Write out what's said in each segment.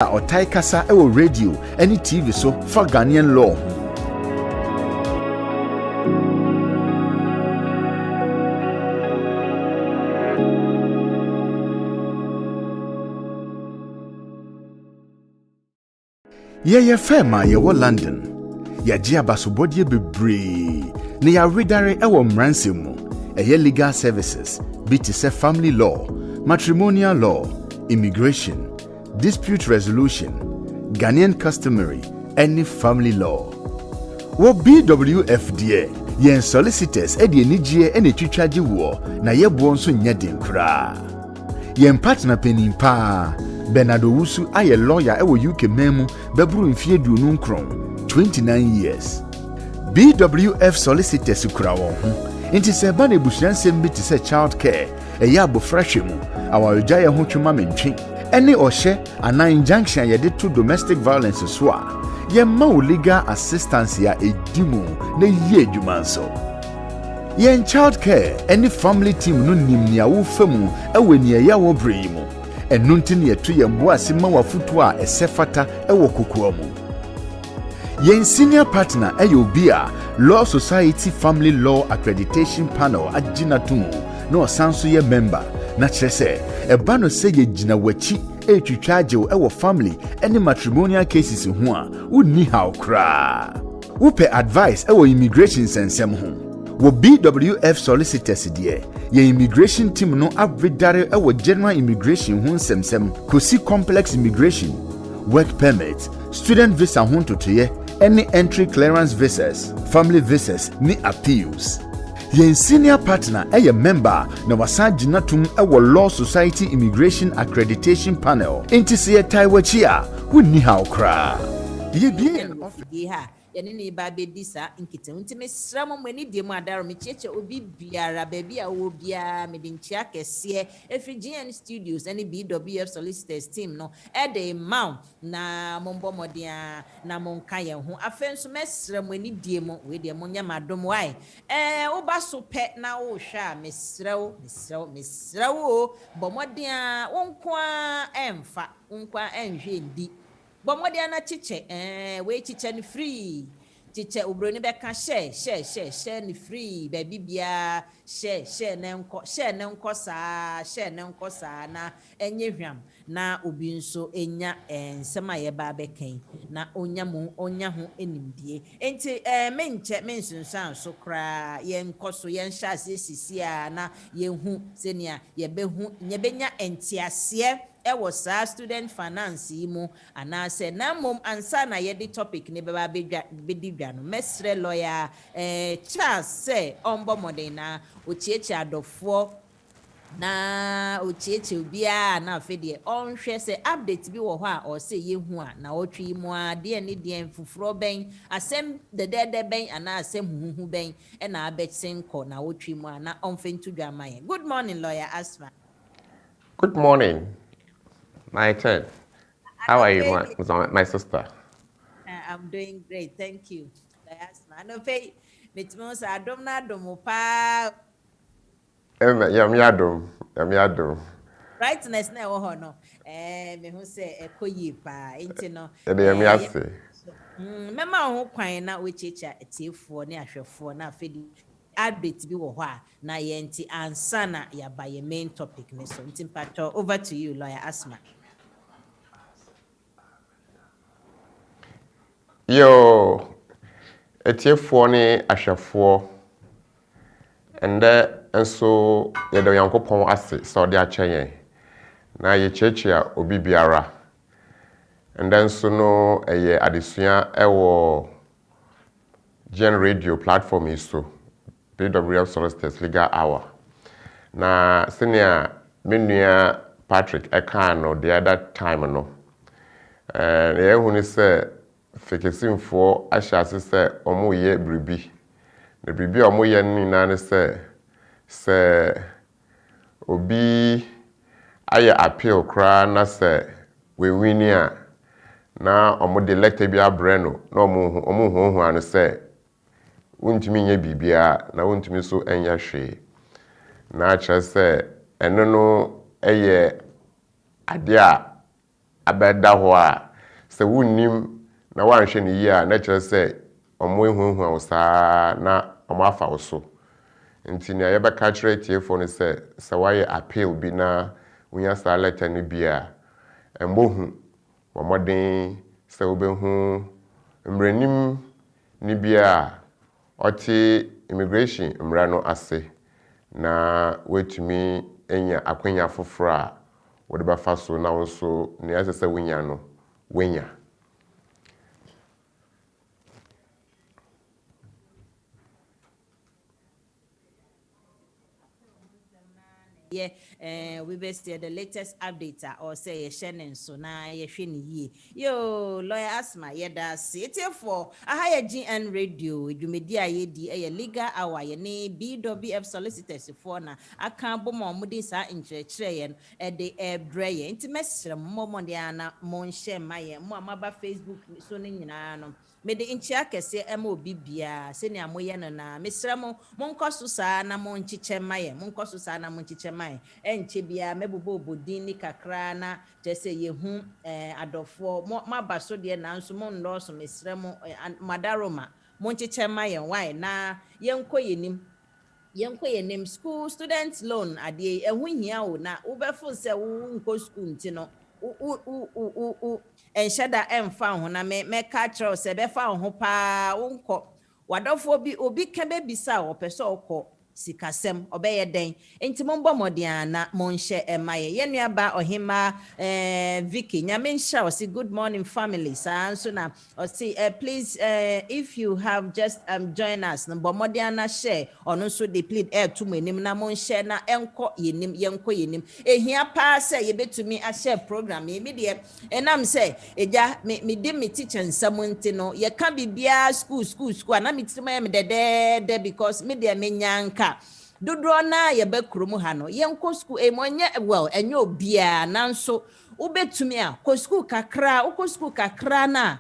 or Taikasa ewo radio any TV so for Ghanaian law. Ye fema ye wo London. Ya jia basobodie bebre. Ne ya redare ewo mranse mu. Eye legal services, be to say family law, matrimonial law, immigration, dispute resolution, Ghanaian customary, any family law. Wo BWFDA, yen solicitors edi enijie ene twitwaje wo na ye bo nso nya den kra. Yen partner penimpa Bernardo Wusu aye lawyer ewo UK memu bebru mfie duonu nkron 29 years. BWF solicitors kura won ho. Inti se ba na ebusuansem bi te se child care eya abofrahwe mu awaregya ye ho twuma mentwe ene ohye ana injunction ye de to domestic violence so a ye ma legal assistance ya edimu na ye adwuma nso ye child care any family team no nimnia wo famu ewe ne ya wo brei mu enu ntine ye to ye mbo ase ma wafutu a esefata ewo kokoa mu. Yen senior partner Ayobia Law Society Family Law Accreditation Panel agina tumu no sanso ye member na kyerese eba no se ye gina wachi etwitwaje wo family any matrimonial cases ho a wonni how kra wope advice ewo immigration sensem ho wo BWF solicitors de ye immigration team no avedare ewo general immigration ho nsemsem kosi complex immigration work permit student visa ho totoye any entry clearance visas, family visas, ni appeals. Yen senior partner a member na wasa jinatum ewo Law Society Immigration Accreditation Panel. Inti se taiwachi a wonni how kra. Ye bien yene ne ba be disa nkite ntime sramo mani die mu adaro me cheche obi biara baby a wo bia me de nchia kese efrigian studios any BWF solicitors team no e de mount na mombo modia na monka ye ho afenso mesramo ani die mu we de monya madom wai wo ba so pe na wo hwa mesrawo bo modia wonkwa emfa wonkwa enhwe ndi Bomodi ana chiche we chiche ni free chiche obroni beka share ni free baby bia share na nko saa na enye hwam na obi nso enya nsema ye ba beken na onya ho enimdie enti mensunsan so kra ye nkoso ye nhya asisi a na ye hu senia ye behu nye benya entiase ewo sa student finance mu anase na mom ansa na ye di topic ne beba bedidwa no mesre lawyer Charles say ombo modena ochiechi adofo na ochiechi obia na afede onhwe se update bi wo ho a o se ye hu a na otwi mu a de ne de fufuro ben asem de ben ana asem huhu ben e na abetsen ko na otwi mu a na onfentu dwamaye. Good morning lawyer Asmah. Good morning. My turn. How are you, my sister? I'm doing great, thank you. I know pay mitmos adom na dom pa. Yam. Rightness na wo ho no. Me hu se ekoyi pa. Enti no. Yam yase. Mema ho kwan na wechecha etiefo ne ahwefo na afedi update bi wo ho a na ye nti ansa na ya ba ye main topic ne so. Nti mpacho over to you lawyer Asmah. Yo, etiefo ne ahwefo ende enso ye do yankopon ase so de akyeye na ye chechia obi biara ende enso no eye adesua ewo Gen Radio platform iso BWF Solicitors Legal Hour na senior menua Patrick Ekano the other time no ye hunu se fekesimfo ahyase se omo ye bribi na bribi omo ye nina ne se obi aye appeal kra na se we win na omo de elected bia breno na omo hu anu se wontimi nya bibia na wontimi so enya hwe na akyerɛ se eno no eye ade a abɛda hɔ a sɛ wonnim na wanhwɛ ne yie a na kyerɛ sɛ ɔmo ehuahua wo saa na ɔmo afa wo so nti nea yɛbɛka kyerɛ tiefo no sɛ wayɛ appeal bi na wonya saa letter no bi a ɛmbɔhu wɔmmɔden sɛ wobɛhu mmaranim ne bi a ɔte immigration mmara no ase na wetumi enya akwanya foforɔ a wode bɛfa so na wo nso nea ɛsɛ sɛ wonya no wonya. Yeah, we best the latest update or say Shannon so na ye yo lawyer Asmah yeda city for a higher GN radio you media ye a legal hour ye ne BWF solicitors for na aka bomo mudi sa inchrechen e de breye intimate momo diana mon share my mo amaba Facebook so ne nyina no me de inchia kese ema obi bia se ne amoye no na mesra mo monkoso saa na monchiche maye monkoso saa na monchiche maye enche bia mebubo obodin ni kakra na jese ye hu adofo maba so de na nso mon loso mesra mo madaroma monchiche maye why na yenko yenim school student loan ade ehu hia o na ubefo se wo nko school ntino enshada emfa ho na me ka kyerɛ sɛ bɛfa ho pa wonko wadɔfo bi obi ka bebisa o pɛ sɛ ɔkɔ sikasɛm ɔbɛyɛ den enti mombɔ mɔden na monhyɛ ɛmaye yenua ba ɔhema Vicky nyame nhyɛ o say good morning family saa nso na o say please if you have just join us no bɔ mɔden na share ɔno nso de plead to mo enim na monhyɛ na ɛnkɔ yenim ehia pa sɛ yebetumi a share program me de enam sɛ eja me de me teacher nsɛm nti no ye ka bibia school na me tirima me dede because me de me nyanka dodo na ye ba krom ha no yenko school monye well enye obia nanso ubetumi a ko school kakra na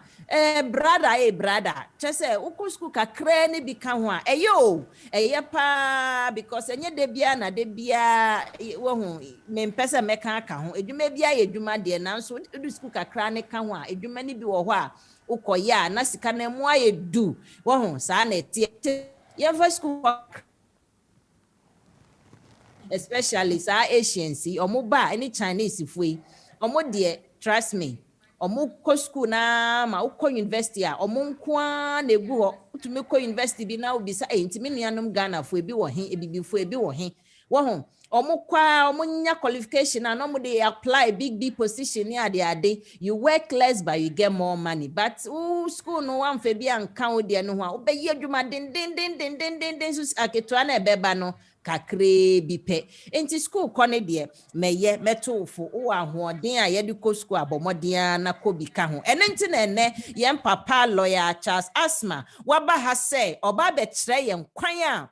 brother chese uko school kakra ne bi ka ho a eye pa because enye de bia wo hu me mpese meka ka ho edwuma bia ye edwuma de nanso du school kakra ne ka ho a edwuma ne bi wo ho a ukoya na sika na mu aye du wo hu saa na tie ye first school especially sa Asians omo ba any Chinese fui omo de trust me omo ko school na ma uko university a omo nkoa na egu ho utumi ko university bi na obi sa ntimi nuanom Ghana fo ebi wo he ebibi fo ebi wo he wo ho omo kwa omo nya qualification na no mo dey apply big position ni ade you work less but you get more money but school no wan fa bi anka wo de no ho a obeyi adwuma den so aketua na ebeba no kakre bi pe enti school kone de meye metofo wo ahoden a ye de ko school abomodea na ko bi ka ho ene nti na ene ye papa lawyer Charles Asmah waba ha say oba be kire ye kwan a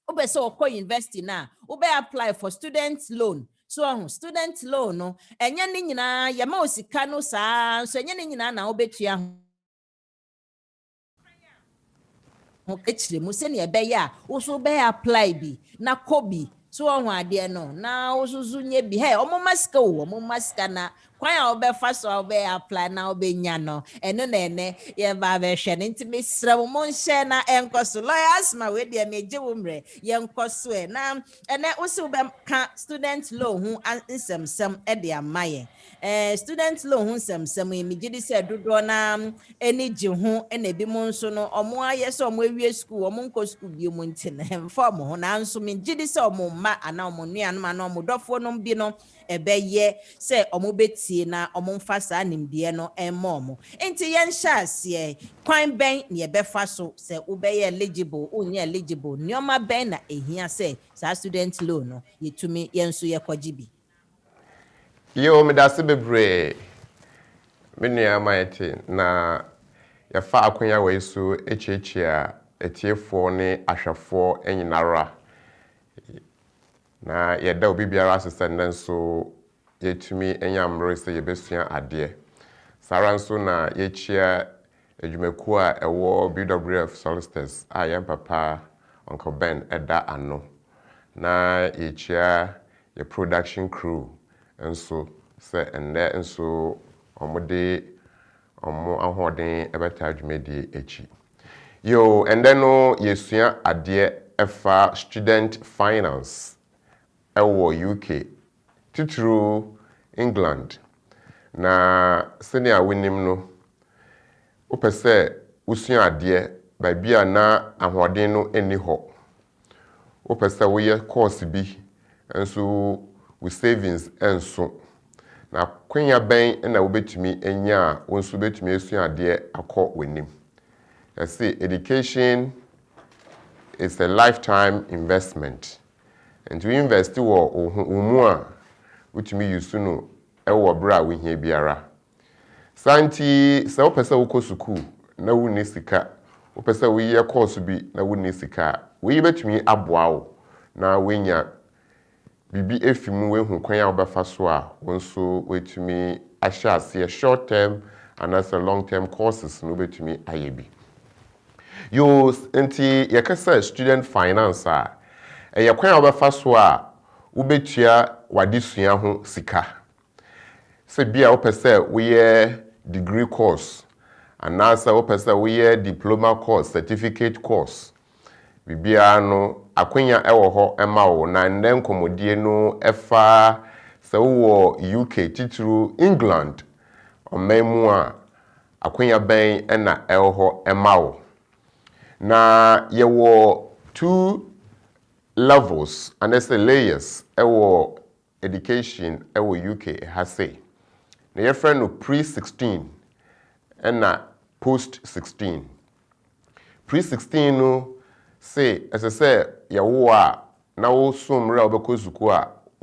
obe se okọ university na obe apply for student loan so student loan no enye ne nyina ye ma osika no saa so enye ne nyina na obetua ho kechire mu se ne ebe ya wo so be apply bi na kobi so ho ade no na wo so nye bi he omo maska na kwan a obefa so obe apply na obenya no eno na ene ye ba be hwe ne ntimi sra mo nhye na enkoso lawyer Asmah we de meje wo mre ye nkoso na ene wo se obe ka student loan hu nsɛmsɛm de amaye student loan hu nsɛmsɛm e megidi se dodo na eni gye ho na bi mo nso no omo aye se omo awie school omo nko school bi mo ntine form ho na nso megidi se omo ma ana omo nuanom ana omo dofo no bi no ebeye se omo betie na omo mfa saa nimdeɛ no emmo omo enti yen hyase kwan ben ne ebefa so se ubeye eligible unye eligible nyoma ben na ehia se saa student loan no yetumi yenso yekogibi yo me dase bebre me nua maite na yafa akonya we so echichi a etiefo ne ahwefo enyinara na yɛda obi biara asesa nso yɛtumi enyamro sɛ yɛbesua ade sara nso na yɛchia adwumaku a ɛwɔ BWF solicitors a yɛn papa Uncle Ben ɛda ano na yɛchia yɛ production crew nso sɛ ɛnnɛ nso ɔmode ɔmo ahoɔden ɛbɛta adwumadie akyi. Yo, ɛndɛ no yɛsua adeɛ ɛfa student finance ɛwɔ UK, titiri England. Na sɛnea wonim no, wopɛ sɛ wosua adeɛ baabi a na ahoɔden no ɛnni hɔ. Wopɛ sɛ woyɛ course bi nso wo savings ɛnso. Na kwanya bɛn na wobɛtumi anya a wo nso bɛtumi asua adeɛ akɔ w'anim. I say education is a lifetime investment. And to invest wɔ umu a wotumi use no ɛwɔ bra a wohia biara. Santi sɛ wopɛ sɛ wokɔ school na wonni sika, wopɛ sɛ woyɛ course bi na wonni sika, woyi bɛtumi aboa wo na wonya bibi efi mu wehu kwan a wobɛfa so a wo nso wetumi ahyɛ aseɛ short term and as a long term courses no wobɛtumi ayɛ bi. Yo, nti yɛkasa student finance a ɛyɛ kwan a wobɛfa so a wobɛtua w'adesua ho sika. Sɛ bia wopɛ sɛ woyɛ degree course anaasɛ wopɛ sɛ woyɛ diploma course, certificate course, bibia no akwanya ɛwɔ hɔ ɛma wo. Na nnɛ nkɔmmɔdie no ɛfa sɛ wowɔ UK titiri England ɔman mu a akwanya bɛn ɛna ɛwɔ hɔ ɛma wo. Na yɛwɔ 2 levels and as layers ɛwɔ education ɛwɔ UK ɛha sei. Na yɛfrɛ no pre-16 ɛna post-16. Pre-16 no say ɛsɛ sɛ yɛwo a na wo so mmerɛ a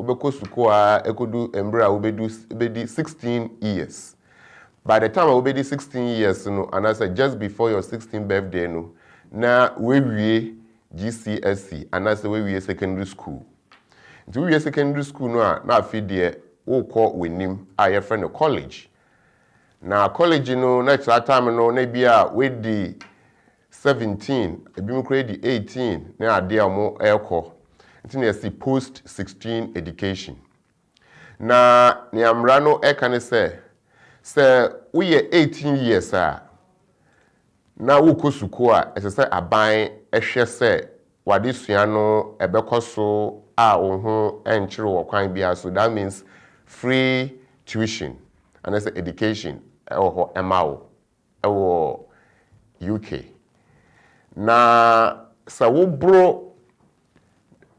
wobɛkɔ suku a ɛkɔdu mmerɛ a wobɛdi 16 years. By the time a wobɛdi 16 years no, anaasɛ just before your 16th birthday no, na wewie GCSE anaasɛ wewie secondary school. Nti wewie secondary school no a na afi deɛ wokɔ w'anim a yɛfrɛ no college. Na college no na kyerɛ time no na bi a wedi 17, ebi mu kora di 18 na adeɛ a mo ɛkɔ. Nti na yɛsi post 16 education. Na neamra no ɛka ne sɛ woyɛ 18 years a na wokɔ suku a ɛsɛ sɛ aban ɛhwɛ sɛ w'adesua no ɛbɛkɔ so a wo ho ɛnkyere wɔ kwan bia. So that means free tuition and as education ɛwɔ hɔ ɛma wo ɛwɔ UK. Na sɛ wobro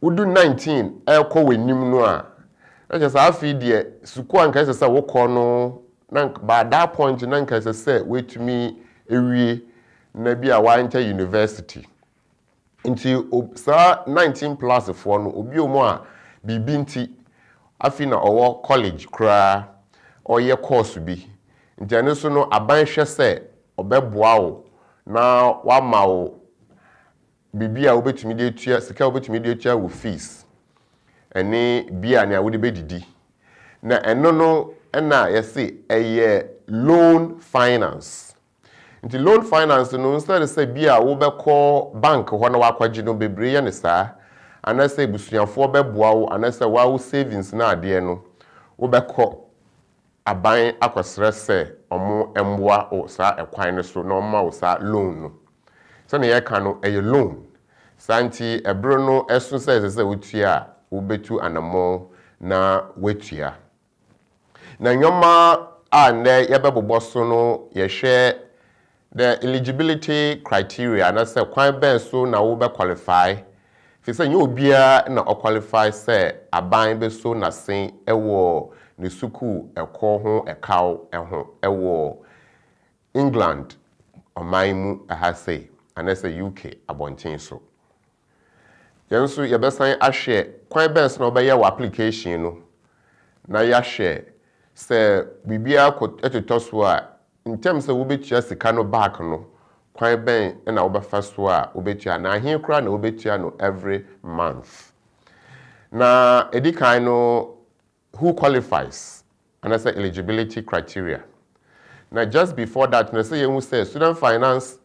wodu 19 ɛkɔ w'anim no a na kyerɛ sɛ afei deɛ suku a nka ɛsɛ sɛ wokɔ no na by that point na nka ɛsɛ sɛ wetumi ewie na bi a wanta university. Nti saa 19 plus foɔ no obi o mu a bibi nti afi na ɔwɔ college kra ɔyɛ course bi. Nti ɛno so no aban hwɛ sɛ ɔbɛboa wo na wama wo bibi a wobɛtumi de atua sika wobɛtumi de atua wo fees ɛne bia ne a wode bɛdidi. Na ɛno no ɛna yɛse ɛyɛ loan finance. Nti loan finance no instead sɛ bia wobɛkɔ bank hɔ na wakɔgye no bebree yɛ ne saa anasɛ busuafoɔ bɛboa wo anasɛ wawo savings na adeɛ no wobɛkɔ aban akɔsrɛ sɛ ɔmo ɛmboa o saa ɛkwan no so na ɔma wo saa loan no. Sɛ ne yɛka no ɛyɛ loan. Saa nti ɛbere no ɛso sɛ ɛsɛ sɛ wotua a wobɛtu anamɔ na woatua. Na nyɔma a nnɛ yɛbɛbobɔ so no yɛhwɛ the eligibility criteria and as a kwan ben so na wo be qualify. Fi say you obia na o qualify say aban be so na sen ewo ne suku ekɔ ho ɛkaw ɛho ɛwɔ England ɔman mu ɛha say and as a UK abɔnten so. Yɛn so yɛbɛsan ahwɛ kwan ben so na ɔbɛyɛ wɔ application no na yɛahwɛ sɛ bibia ɛtotɔ so a in terms of wobetua sika no back no kwan ben na wobɛfa so a wobetua na ahen kra na wobetua no every month. Na edikan no who qualifies and as eligibility criteria. Now just before that, na say you say student finance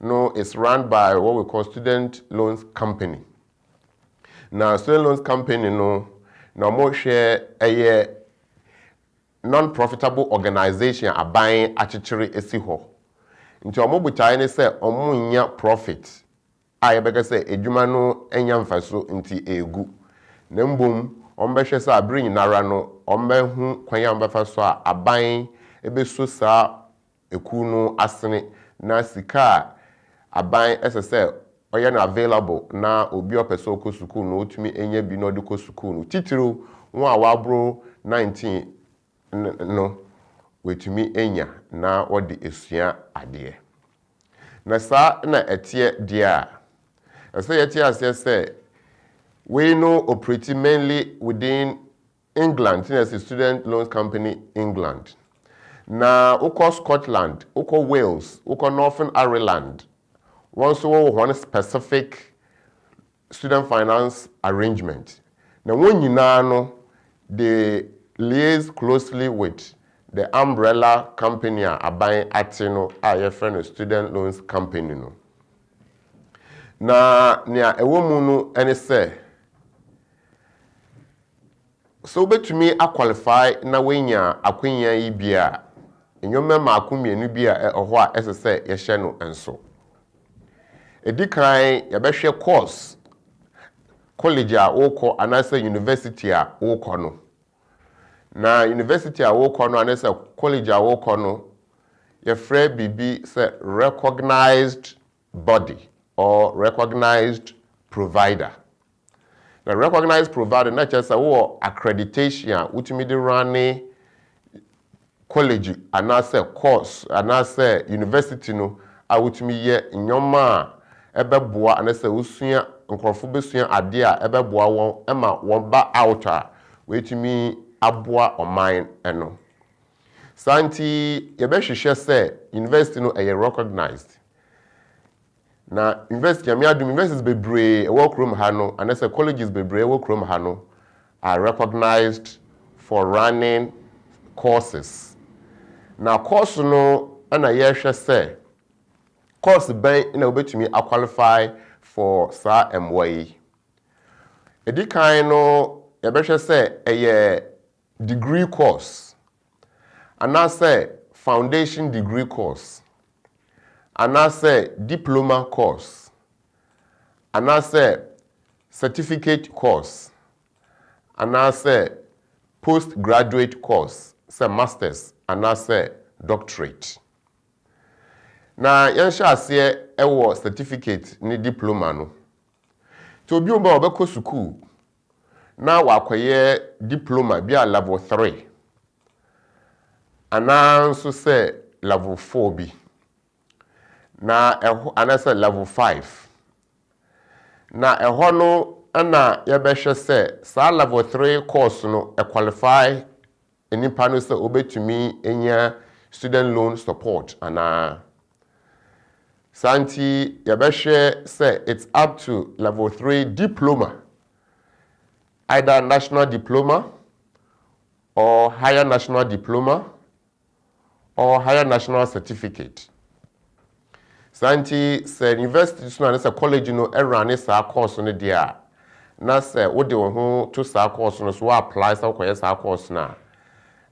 no is run by what we call student loans company. Now student loans company no na mo share non-profitable organization aban achichiri esi ho. Nti omo butae ne se omo nya profit. A yebeka se edwuma no enya mfaso nti egu. Na mbom ombehwe se abere nyinara no ombehu kwan ya ombefa so a aban ebeso sa eku no asene na sika aban esese oye na available na obi opeso ko school no otumi enya bi no de ko school no titiro won a wabro 19 no wetumi enya na odi esua ade na sa na etie dia ese yetie ase we know operating mainly within England, as a student loans company England. Na uko Scotland, uko Wales, uko Northern Ireland. Once one specific student finance arrangement. Now when you know they liaise closely with the umbrella company buying atino a friend a student loans company no. Na nia ewo mu no ene say so betumi a qualify na wenya akwenya yi bia enyome ma akomienu bia oho a esese ye hye no enso edikan ye behwe course college a woko anase university a woko no na university a woko no anase college a woko no ye frɛ bibi say recognized body or recognized provider. The recognized provider not just accreditation utimi de run college anase course anase university no a utimi ye nyoma ebeboa anase usua nkrofo besua ade a ebeboa won ema won ba out a wetimi aboa oman eno santi ye be hwehwe se university no eye recognized. Na university amiadum universities bebre work room hano and as colleges bebre work room hano are recognized for running courses. Now course no ana yehwe say course ben na obetumi a qualify for sa MY. Edikan no yebehwe say eye degree course and na say foundation degree course. And I say diploma course, and I say certificate course, and I say postgraduate course, say masters, and I say doctorate. Now, yansha say ewo certificate ni diploma no. To bi oba obeko school, na wakwaye diploma bi a level 3, and I so say level 4 bi. Na anasa level 5 na eho no na yebehwe se sa level 3 course no qualify enipa no se obetumi enya student loan support ana santi yebehwe se it's up to level 3 diploma, either national diploma or higher national diploma or higher national certificate. Santi se university so na se college no erane sa course no dia na se wo de wo ho to sa course no so apply sa ko sa course na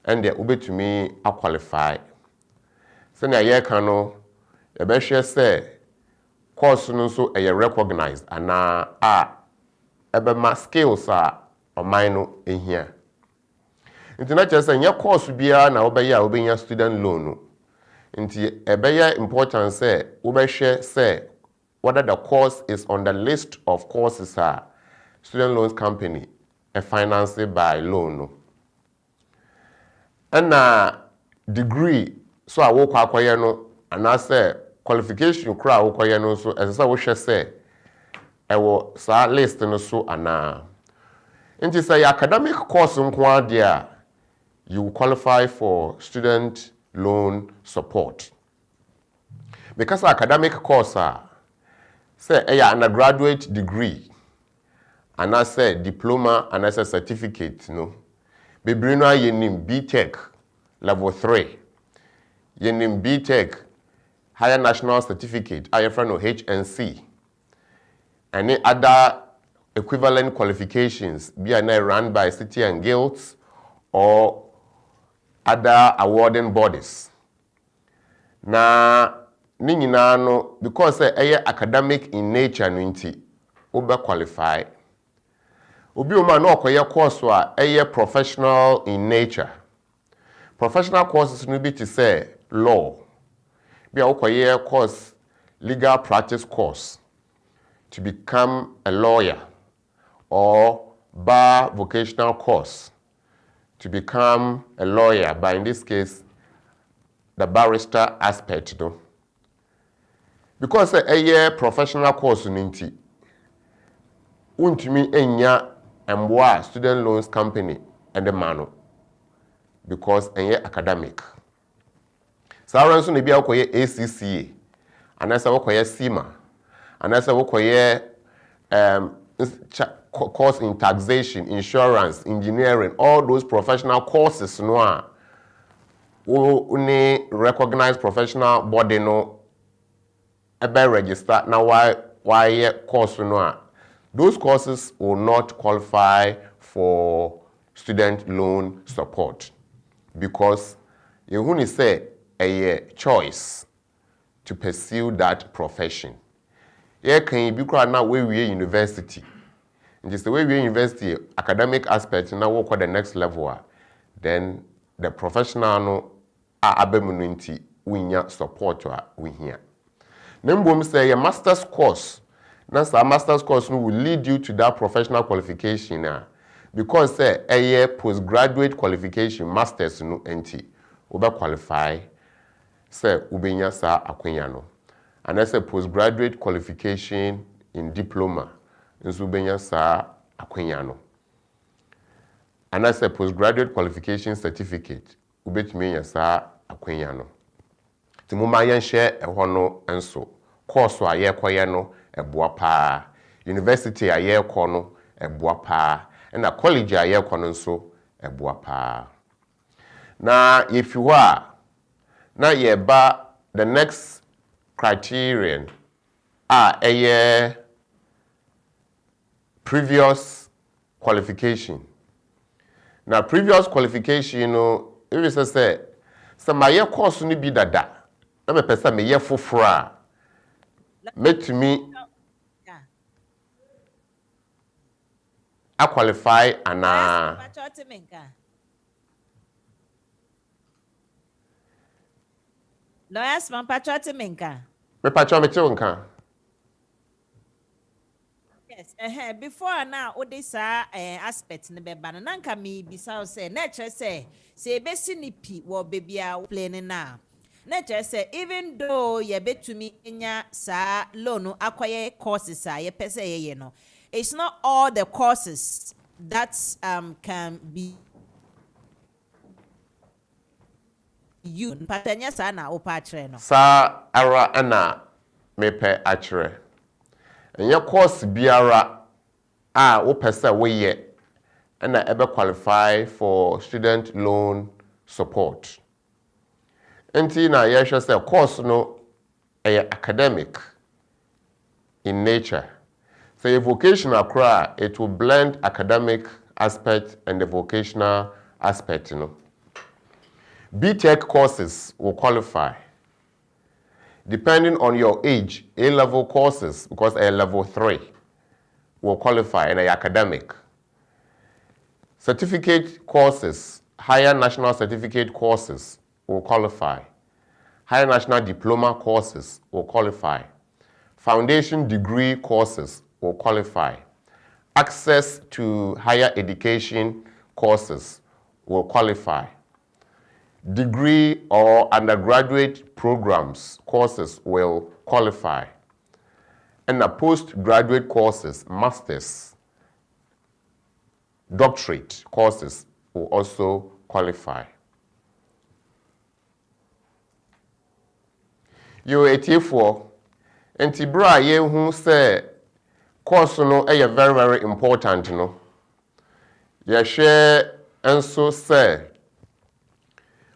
and the obetumi a qualify se na ye kan no e be hwe se course no so e recognized ana a ebe ma skills a oman no ehia international say nye course bia na obeya obenya student loan no. Nti ebeya important say ubehwe say whether the course is on the list of courses student loans company financed by loan no. And degree so a work akoye no and say qualification kra akoye no so as say wo hwe say ewo sa list no so ana. Nti say academic course nko dia you qualify for student loan support. Because academic course say a undergraduate degree and I say diploma and I say certificate no. Bebrino yenim BTech level 3. Yenim BTech higher national certificate IFRN or HNC. Any other equivalent qualifications be run by City and Guilds or other awarding bodies. Na ni nyinaa no because academic in nature no nti obe qualify. Obi o ma na okoye course a professional in nature. Professional courses no be to say law. Be a okoye course legal practice course to become a lawyer, or bar vocational course to become a lawyer, but in this case the barrister aspect no. Because a professional course nti untumi enya emboa student loans company and the mano because academic. Saranso ne bia okoye ACCA, anasa okoye CIMA, anasa okoye course in taxation, insurance, engineering, all those professional courses no a recognized professional body no ebe register na why course no those courses will not qualify for student loan support because you say a choice to pursue that profession. Here can be called now we university. And just the way we university academic aspect now work at the next level, then the professional no abemunity we support we here. Nembom say a master's course. That's a master's course will lead you to that professional qualification because say a postgraduate qualification masters no enti oba qualify say ubenya sa akwenya no. And that's a postgraduate qualification in diploma nso ubenya sa akwenya no. And that's a postgraduate qualification certificate ubetumi nya sa akwenya no. Timuma yen share ehwo no enso course a ye koye no eboa pa, university a ye ko no eboa pa, and a college a ye ko no nso eboa pa. Na if you are na ye ba the next criterion a previous qualification. Now previous qualification no if you say my year course ni bi dada na me pesa me year fofora make me a qualify and lawyers man patriotic menka. Me patriotic menka. Yes, before now, all this aspect ne beba na nanka me bisa say nature say besi ni pi wo baby a playing na. Nature say even though ye betumi enya sa loan akwaye courses ye pese ye no. It's not all the courses that can be you patanya sa na opa kire no. Sa ara ana mepe akire. Enye course biara a wo pese we ye na ebe qualify for student loan support. Enti na ye hwe say course no academic in nature. So a vocational cry, it will blend academic aspect and the vocational aspect, B.Tech courses will qualify. Depending on your age, A-level courses, because a level 3 will qualify in academic. Certificate courses, higher national certificate courses will qualify. Higher national diploma courses will qualify. Foundation degree courses will qualify. Access to higher education courses will qualify. Degree or undergraduate programs courses will qualify. And the postgraduate courses, masters, doctorate courses will also qualify. You for Antibra ye who say course no very very important no. Ye share and so say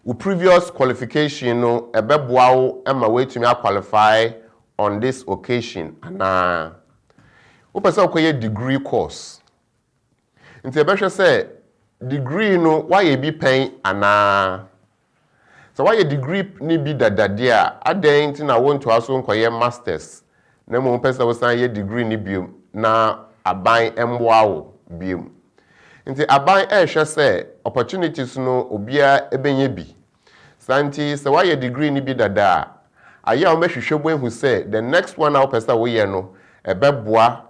u previous qualification no ebeboa wo ema wetumi qualify on this occasion ana wo pese akoye degree course. Nti ebehwe say degree no why e bi pen ana So why a degree ni bi dadadia aden ti na won to aso nkoye masters na mo pesa wo san ye degree ni biom na aban emboa wo biom nti aban ehwe se opportunities no obia ebenye bi santi se why a degree ni bi dada aya o mehwehwebo ehu se the next one now pesa wo ye no ebeboa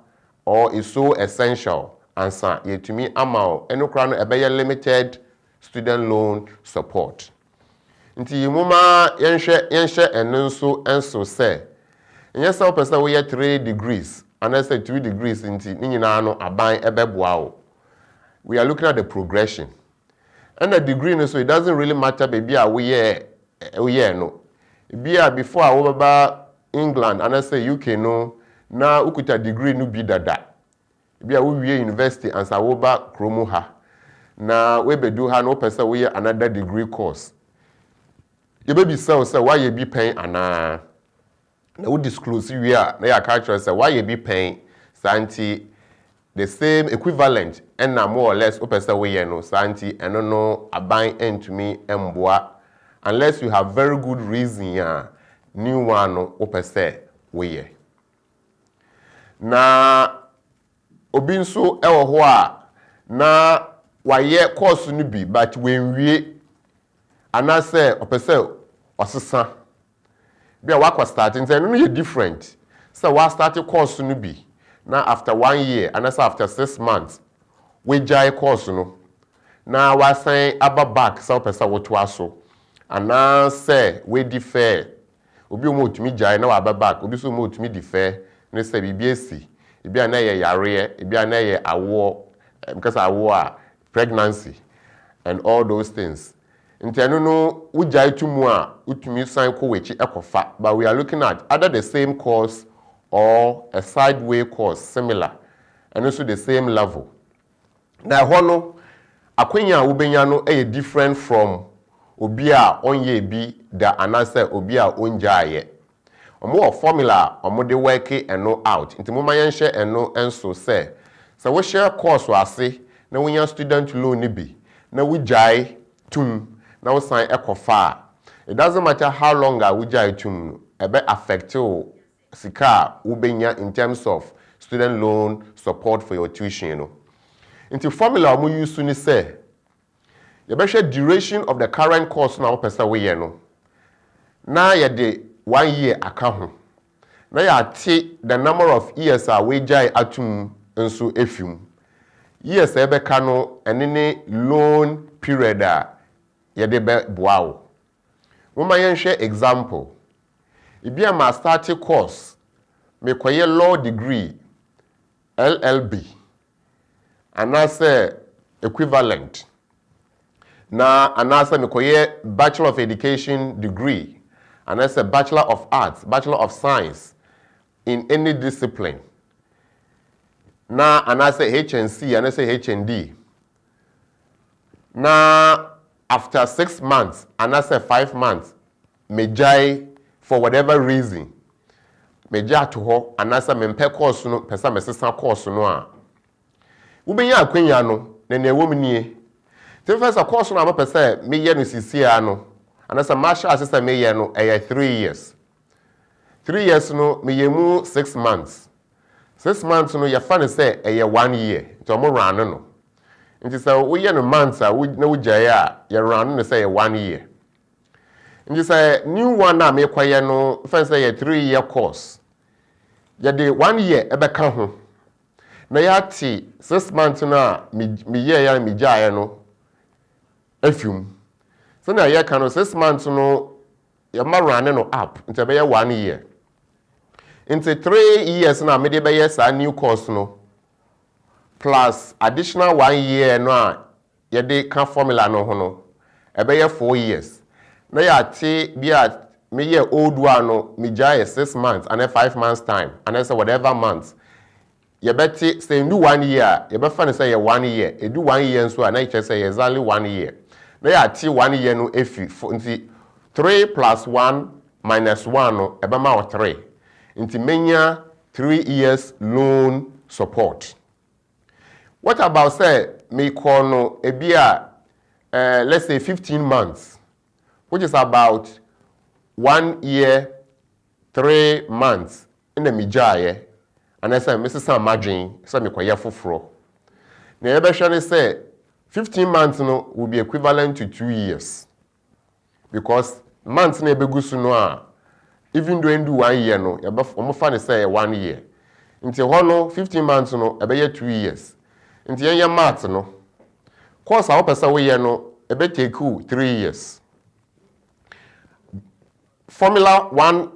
or is so essential ansa yetumi ama eno kra no ebeye limited student loan support. Nti muma yenhwe eno nso se enye se opesa wo ye 3 degrees and say 2 degrees nti ni nyina no aban ebeboa wo. We are looking at the progression. And the degree no so it doesn't really matter baby a we no. Bia before a wo baba England and say UK no na ukuta degree no bi dada. Bia wo wie university and sa wo ba kromo ha. Na we bedu ha no opesa wo ye another degree course. You baby say why you be paying ana na we disclose we are na ya culture say why you be paying santi the same equivalent and na more or less opesa we no santi eno no aban entumi emboa unless you have very good reason ya new one no opesa we na obi nso ewo ho a na waye course no bi but when we anase opese osesa bia wakwa starting say no different so wa start course no bi na after 1 year anase after 6 months we jai course no na wa san aba back so opese woto aso anase we defer obi o motumi jai na wa aba back obi so motumi defer ne say bibia esi bibia na ye yare bibia na ye awo because awo a pregnancy and all those things. Intenu no ujai tumu a utumi san ko wechi ekofa, but we are looking at either the same course or a sideway course similar and also the same level. Na hono akwenya ubenya no different from obi a onye bi da anase obi a onjaaye. Omo formula omo de work eno out. Nti mo mayenhye eno enso se wo share course ase na wonya student loan ni bi na wujai tum na wo san ekofa. It doesn't matter how long a wujai tum ebe affect you sika ubenya in terms of student loan support for your tuition you know. Into formula omo use ni say you be share duration of the current course na wo pesa we ye no na ye de 1 year aka ho na ya ti the number of years a we jai atum nso efim years ebe ka no ene loan period a ye de be boawo wo ma yen hwe example ibi am start course me koye law degree LLB anase equivalent na anase me koye bachelor of education degree anase bachelor of arts bachelor of science in any discipline na anase HNC anase HND na after 6 months anase 5 months mejai for whatever reason meja to ho anase mempe course no pesa mesesa course no a wo benya akwanya no na na ewo mnie te first course no am pesa me ye no sisia no anase martial assistant me ye no 3 years 3 years no me ye mu 6 months 6 months no ya fa ne say 1 year to mo ran no nti say wo ye no months a na wo jaye a ya ran no say 1 year nti say new one na me kwaye no fa say 3 year course ya de 1 year ebe ka ho na ya ti 6 months na me ye ya me jaye no afum so na ya ka no 6 months no ya ma ran no up nti be 1 year into 3 years na me de be yes a new course no plus additional 1 year no a ye de ka formula no ho no e be 4 years na ya ti bia me ye old one no me jai 6 months and 5 months time and say whatever months ye beti say do 1 year ye be fa say 1 year e do 1 year so na e say exactly 1 year na ya ti 1 year no efi nti 3 plus 1 minus 1 no e be ma 3 nti menya 3 years loan support. What about say me call no ebia let's say 15 months which is about 1 year, 3 months in the mijaye, and I said, Mrs. Madrin, some quaya fufro. Never shall say 15 months no will be equivalent to 2 years. Because months never go soon, even doing 1 year no, almost funny say 1 year. Until 15 months no, about 2 years. Until your months no, course our person we no, about take 3 years. Formula 1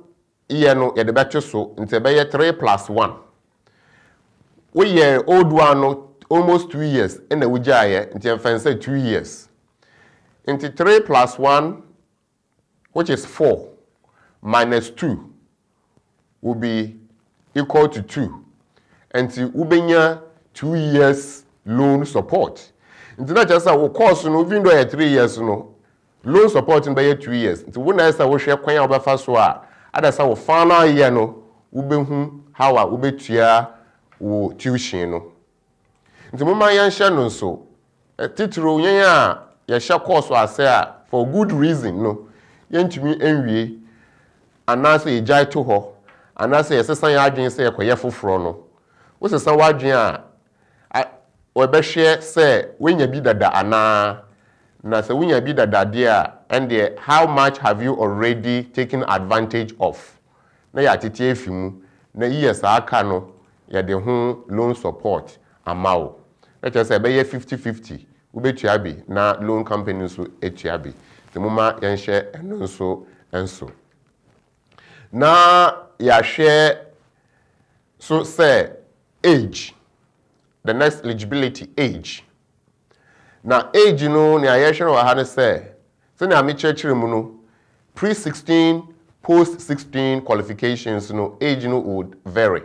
year no, the better so, until about 3 plus 1. We year old one no, almost 2 years, and the Wijaya until fancy 2 years. Into 3 plus 1, which is 4, minus 2, will be equal to 2. Until Ubenya 2 years loan support. Until that just our course, no, even though 3 years, no, loan support in by 2 years. Until when I say we share Queen over first war, others our final year, no, Ubenhu, how Ubetia, wo tuition, no. Nti mama yansha no so titiro yen ya sha course ase for good reason no yentumi enwie anase ejai to ho anase yesesan ya adwen se ekoye foforo no wo sesan wa adwen a we be hwe se wenya bi dada ana na se wenya bi dada dia and how much have you already taken advantage of na ya tete afimu na yes aka no ya de ho loan support amao. Let's say 50-50. Ubetua bi na loan company so etua bi. The mama yan share and so. Na ya share so say age. The next eligibility age. Na age you know ni ayesho wa hane say. So na mi chechire mu no pre-16, post-16 qualifications no age no would vary.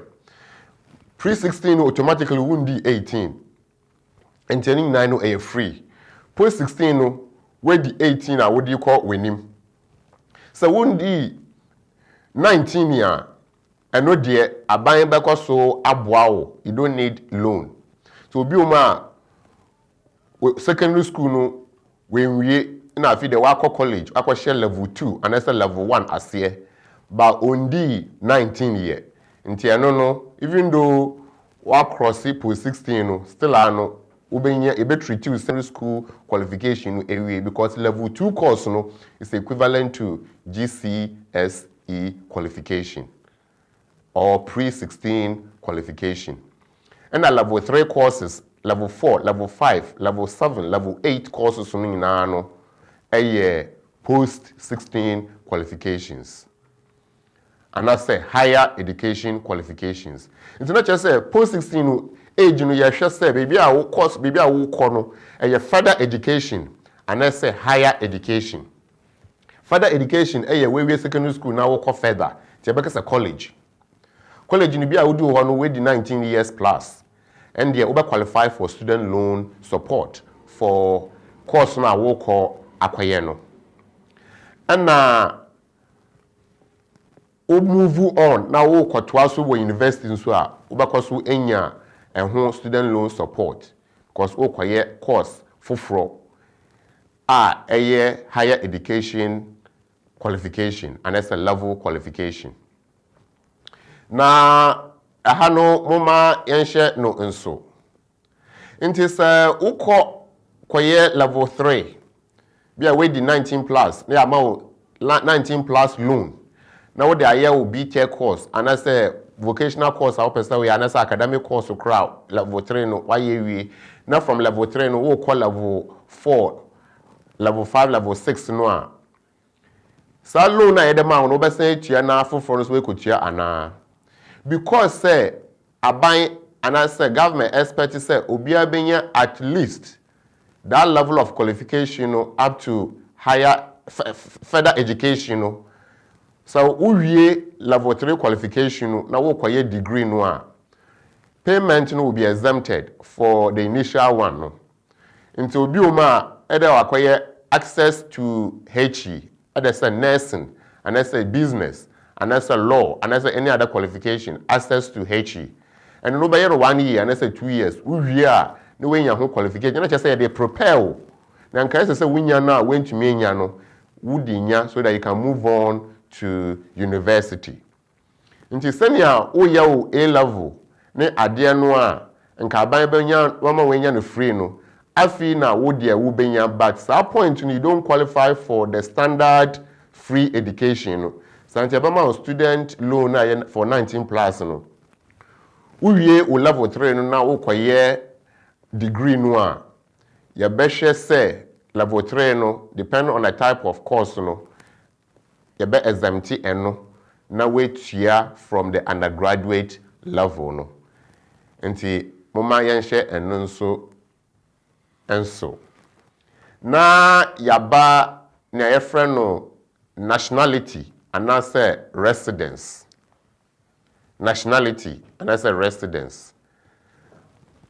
Pre-16 automatically won't be 18. And turning 9 no a free. Post-16 no where the 18 are what do you call winning. So won't be 19 year and no dear a buying back so abwao. You don't need loan. So be secondary school no when we na fi the wako college akwa share level 2 and that's level 1 as here but only 19 year. Nti no even though wa cross post 16 no still ano ubenya ebe treat you secondary school qualification no area because level 2 course no is equivalent to GCSE qualification or pre-16 qualification. And at level 3 courses, level 4, level 5, level 7, level 8 courses no a post-16 qualifications. And I say higher education qualifications. It's not just say post-16 age no you should say baby a course baby a wo no a further education and I say higher education. Further education we secondary school now wo further. It's a college. College no be a wo do one we 19 years plus. And they will qualify for student loan support for course na wo call akwaye no. And move on now wo kwatoa so wo university so a obakoso enya ehho student loan support because wo kwaye course foforo higher education qualification and that's a level qualification. Na ahano moma yenhye no nso nti se ukọ kwaye level 3 bia we di 19 plus na ama 19 plus loan. Now what they are here will be tech course and I say vocational course our person we and I say academic course to crowd level 3 no why we now from level 3 no we call level 4 level 5 level 6 no so loan na edema no be say tua na afoforo so we ko tua ana because say aban and I say government expect say obia benya at least that level of qualification no, up to higher further education no. So we level 3 qualification na wo kwaye degree no payment no will be exempted for the initial one no. Until obi oma ede akwaye access to HE, ede say nursing, and I say business, and I say law, and I say any other qualification access to HE. And no by 1 year and I say 2 years. We are no way your qualification. Not just say they prepare. Na nka say winya na went to me nya no. wudinya so that you can move on to university. Nti senia woyɛ wo A level ne adeɛ no a nka aban benya wama wenya no free no afi na wo de wo benya, but sa point you don't qualify for the standard free education no. Santi abama student loan for 19 plus no. Uwie o level 3 no na wo koye degree no a ya behwe say level 3 no depending on the type of course no ya be exempt eno na wetua from the undergraduate level no. Nti moma yenhye eno nso na yaba na yefre no nationality and now say residence. Nationality and I say residence.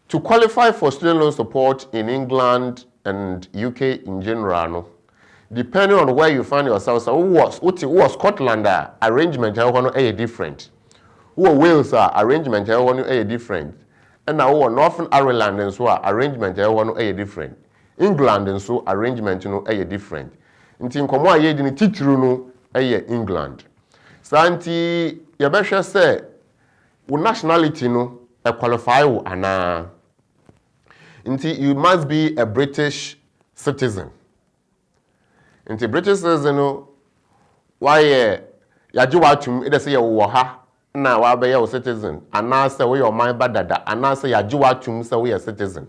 To qualify for student loan support in England and UK in general, no, depending on where you find yourself, so who was Scotland arrangement is different. Who Wales arrangement is different. And now who Northern Ireland and so arrangement is different. England and so arrangement is different. Nti nkomo aye di ni titru no England. Santi yabesha say wo nationality no qualify wo ana. Nti you must be a British citizen. Nti British citizen no why yaji watum ide say wo ha na wa be your citizen ana say we your man badada ana say yaji watum say we a citizen.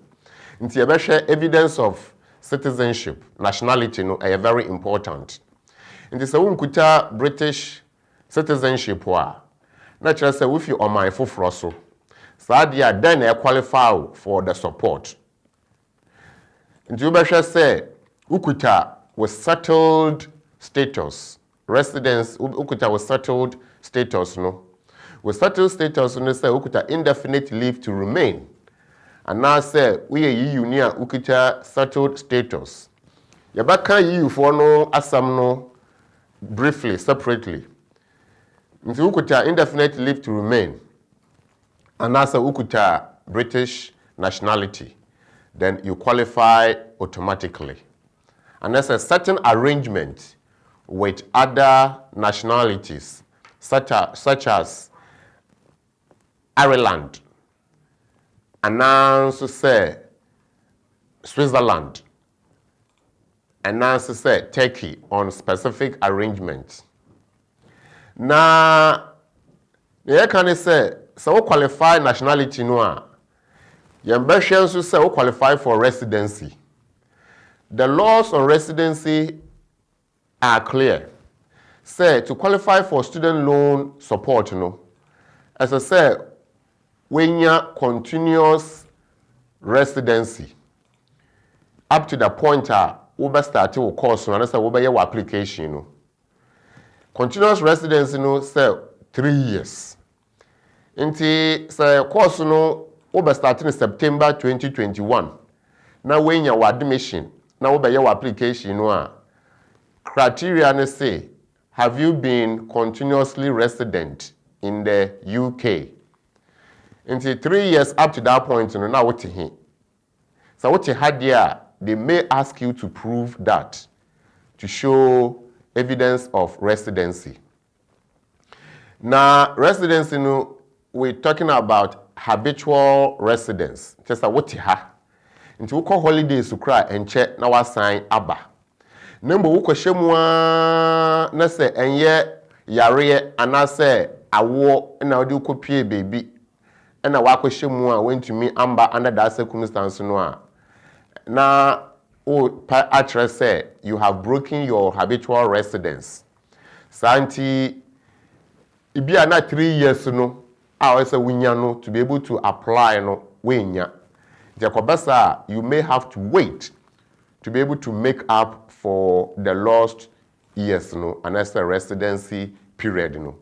Nti yabesha evidence of citizenship, nationality no are very important. In this unkuta British citizenship wa naturally say if you on my fofroso so then I qualify for the support. In the say ukuta was settled status, residence ukuta was settled status no. With settled status no say ukuta indefinite leave to remain. And now say we EU near ukita settled status. Yabaka EU for no asam no briefly, separately. Into ukuta indefinite leave to remain. And now say ukuta British nationality. Then you qualify automatically. And there's a certain arrangement with other nationalities, such as Ireland. And now say Switzerland. And now say Turkey on specific arrangements. Now, you can say so qualify nationality no. You ambitions to say qualify for residency. The laws on residency are clear. Say to qualify for student loan support no. As I say, when you continuous residency up to the point we start your course and say we your application no. Continuous residency no say 3 years. Inti say course no we start in September 2021. Now when your admission now we your application no criteria ne say have you been continuously resident in the UK? Into 3 years up to that point, now what he. So what you had there, they may ask you to prove that, to show evidence of residency. Now, residency, we're talking about habitual residence. Just what you have. Into we call holidays to cry and check now I sign ABBA. Number we call shemwa na say enye yare anase awo na odi kopie baby. And I work with went to me amber under that circumstance no. Now, actress say you have broken your habitual residence. Santi, it be another 3 years no. I also winya no to be able to apply no winya. Jakobasa, you may have to wait to be able to make up for the lost years no, and that's the residency period no.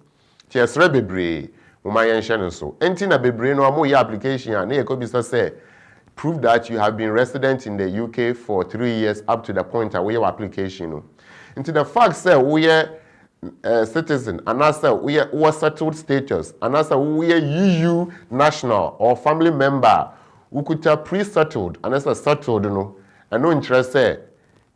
Tias rebebre. So, anything bebre no amo your application and you could say prove that you have been resident in the UK for 3 years up to the point where your application. Into the fact say we are citizen and also we are settled status and also we are EU national or family member who could have pre-settled and also settled and no interest say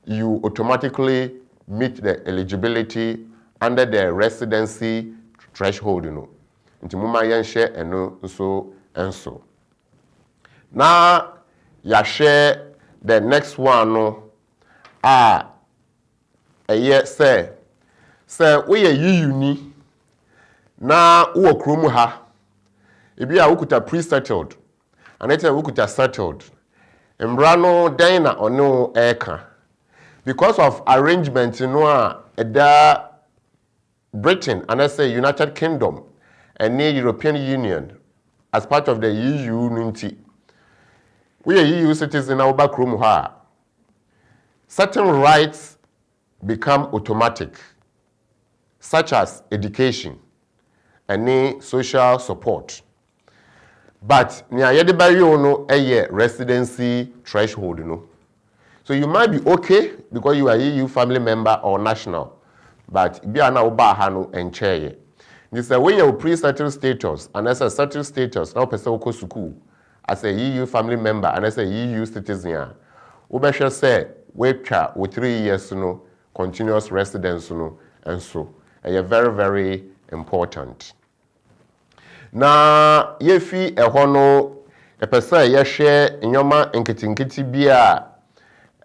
you automatically meet the eligibility under the residency threshold, Nti muma yenhye eno nso. Na ya share the next one no eye say we ye uni na wo krom ha ebi a wokuta pre-settled anete wokuta settled mbra no den na ono eka because of arrangement no a Britain and I say United Kingdom and the European Union as part of the EU unity. We are EU citizens in our backroom. Certain rights become automatic, such as education and social support. But near a residency threshold. So you might be okay because you are EU family member or national, but be an obahano and chair. This is when you pre-settled status and as a settled status now person go school as a EU family member and as a EU citizen. Ubesha say wait with 3 years continuous residence and so very very important. Na yefi ehono a person ye share inyoma nkitinkiti bia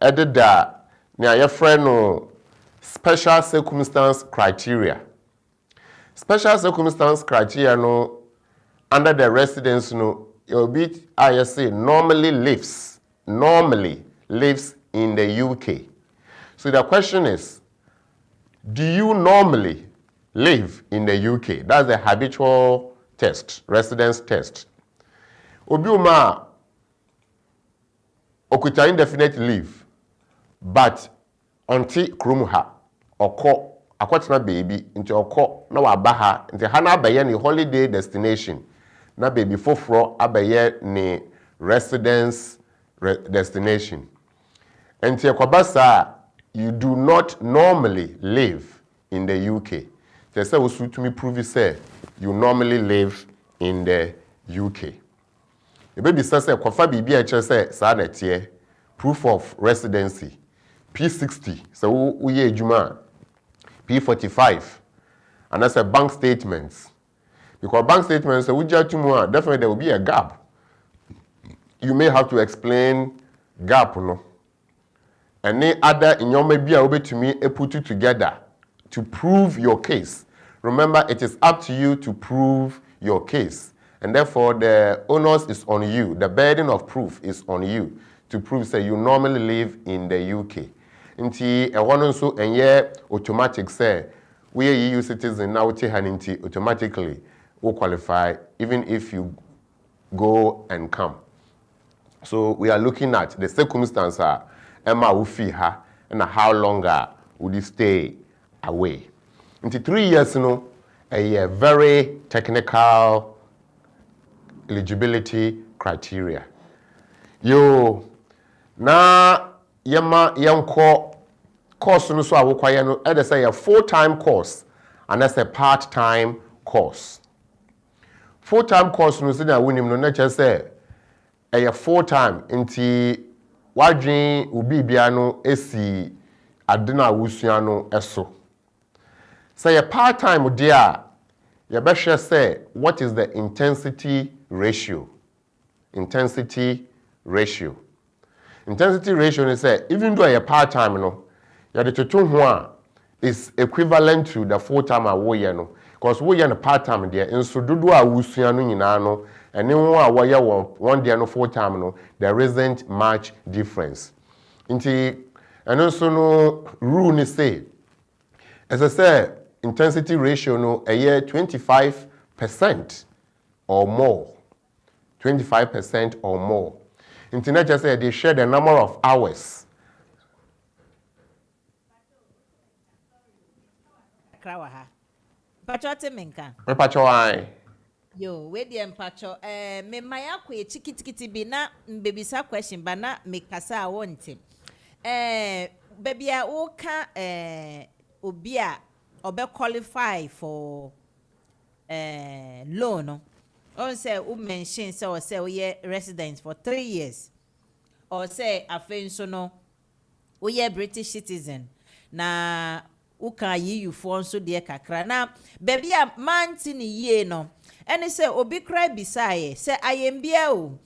ededa na ye friend no special circumstance criteria. Special circumstance criteria no under the residence no your bit I say normally lives in the UK. So the question is, do you normally live in the UK? That's the habitual test, residence test. Obiuma okuta indefinite leave, but until krumha oko akwatena baby into oko na wabaha into hana abaye ni holiday destination na baby foforo abaye ni residence destination. And you do not normally live in the UK. They say to me prove say you normally live in the UK. The baby says kwafa bibi a say proof of residency P60 so uye ejuma P45 and that's a bank statements. Because bank statements so definitely there will be a gap. You may have to explain gap no. Any other in your maybe able to me put it together to prove your case. Remember, it is up to you to prove your case. And therefore, the onus is on you. The burden of proof is on you to prove say you normally live in the UK. Inti one so and automatic say we are EU citizen now automatically will qualify even if you go and come. So we are looking at the circumstances Emma Ufi ha and how longer would you stay away. Into 3 years a very technical eligibility criteria. Yo na yama yanko course no so awokwaya no e dey say a full-time course and that's a part-time course. Full-time course no say na wonim no na che say a full-time inti wadwen obi bia no esi adena wusua no eso. Say a part-time dia you better say what is the intensity ratio. Intensity ratio is say even though a part-time no you the to ho is equivalent to the full-time awoye no because we no part-time there nso dodo a wusua no nyina no ene ho a woye one day no full-time no there isn't much difference. Nti eno so no rule ni say as I say intensity ratio no a year 25% or more. 25% or more. Internet just say they share the number of hours. Pacho menka. Pacho ai. Yo, we di empacho me maya kwe chikitikiti bi na mbebisa question ba na me kasa a wonte. Baby a woka obi a obe qualify for loan no. On say who mention say or say we resident for 3 years or say afen so no we British citizen na uka EU for nso de kakra na baby a manti ni ye no ene se obi kra bisaye se ayembia o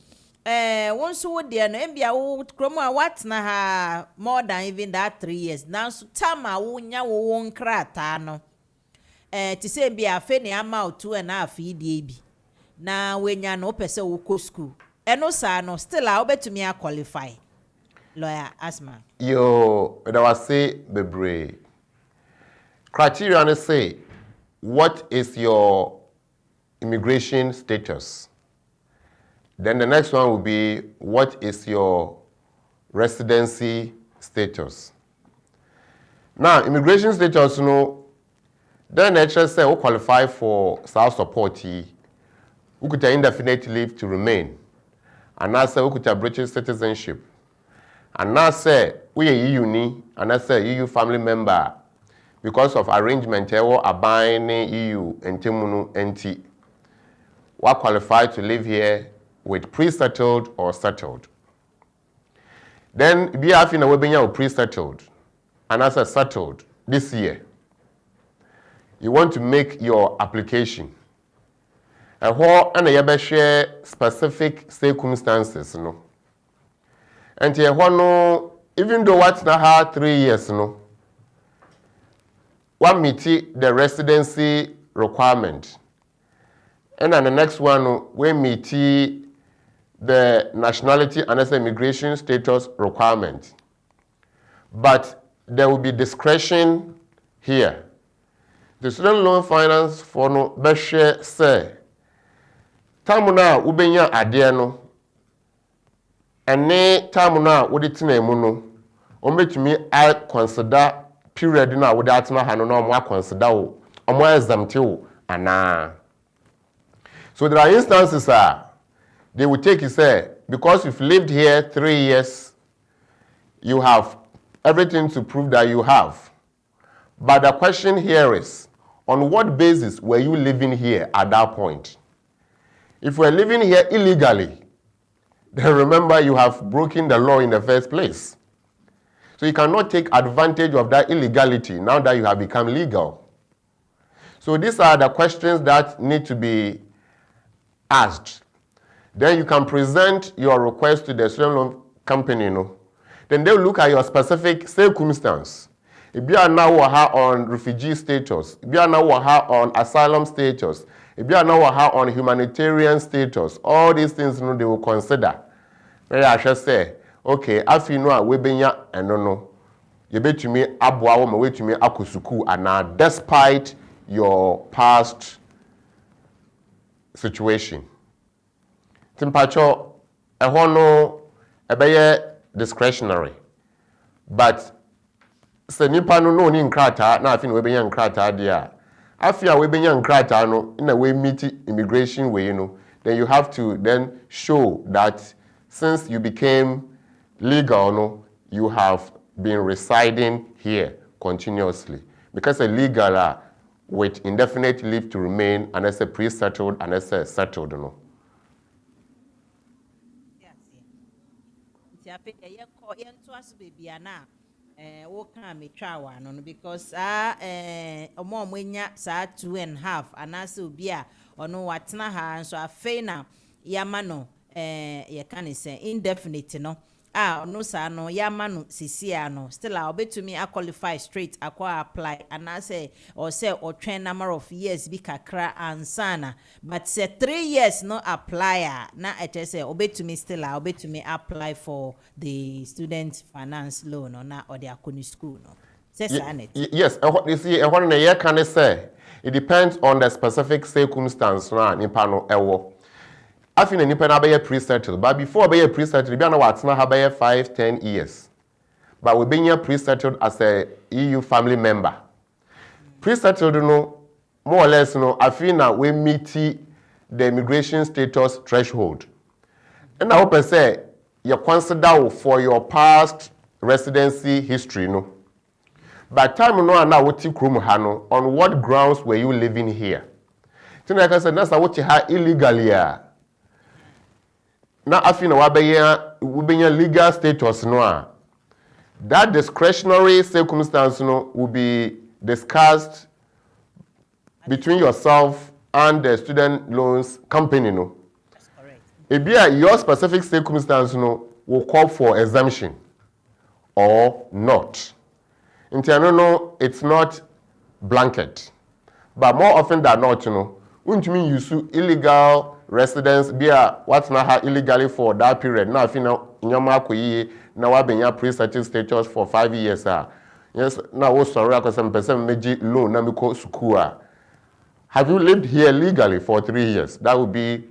wonso wo de no embia wo kromo a watna ha more than even that 3 years now so tama wo nya wo won krata no ti se embia fe ne ama o 2.5 die bi na wenya no pese wo ko school eno sa no still a obetumi a qualify lawyer Asmah yo that was say bebre criteria and say what is your immigration status. Then the next one will be what is your residency status. Now immigration status then HR say who qualify for South support who could have indefinite leave to remain and I say who could have British citizenship and I say we are EU ni and I say EU family member because of arrangement or abiding EU and Timunu NT. What qualified to live here with pre-settled or settled. Then be having a webinar pre-settled and as a settled this year. You want to make your application. And you share specific circumstances, no. And you even though what's now 3 years, no. One meet the residency requirement. And then the next one, we meet the nationality and as immigration status requirement. But there will be discretion here. The student loan finance for no beshe say, tamuna ubenya adeno, and ne tamuna uditina muno, me I consider period na without na hano no more consider o more exemptive ana. So there are instances they will take you say because you've lived here 3 years, you have everything to prove that you have. But the question here is, on what basis were you living here at that point? If we're living here illegally, then remember you have broken the law in the first place. So you cannot take advantage of that illegality now that you have become legal. So these are the questions that need to be asked. Then you can present your request to the student loan company. Then they'll look at your specific circumstance. If you are now on refugee status, if you are now on asylum status, if you are now on humanitarian status, all these things they will consider. Where I shall say, okay, if you know we benya and no, you bet to me abwa me wait to me akusuku and now despite your past situation. Timpacho ehono ebeye discretionary. But se nipa no ni nkrata na afi na we benya nkrata dia. Afi a we benya nkrata no in a way meet immigration way then you have to then show that since you became legal you have been residing here continuously. Because a legal with indefinite leave to remain and as a pre-settled and as a settled because omo mwenya sa 2.5 anase obi a ono watena ha nso afeina yamano ye kan say indefinite no sa no yamano sisia no still a obetumi a qualify straight akwa apply anase or say or train number of years bi kakra ansana but say 3 years no apply na ete say obetumi still a obetumi apply for the student finance loan or the akoni school say sanet. Yes, you see when na ye kan say it depends on the specific circumstance na nipa no ewo. I think nipa na be pre-settled, but before be pre-settled, be na watna ha be 5-10 years. But we being pre-settled as a EU family member. Pre-settled more or less I feel now we meet the immigration status threshold. And I hope I say you consider for your past residency history But time now what on what grounds were you living here? So like I said, that's what you have illegally. Now I feel we be legal status That discretionary circumstance will be discussed between yourself and the student loans company. That's correct. Your specific circumstance will call for exemption or not. It's not blanket. But more often than not, wouldn't mean you sue illegal residents what's not illegally for that period. Now, if you know, now I've been pre-settled status for 5 years. Yes, now sorry, because some person made loan, now me school. Have you lived here legally for 3 years? That would be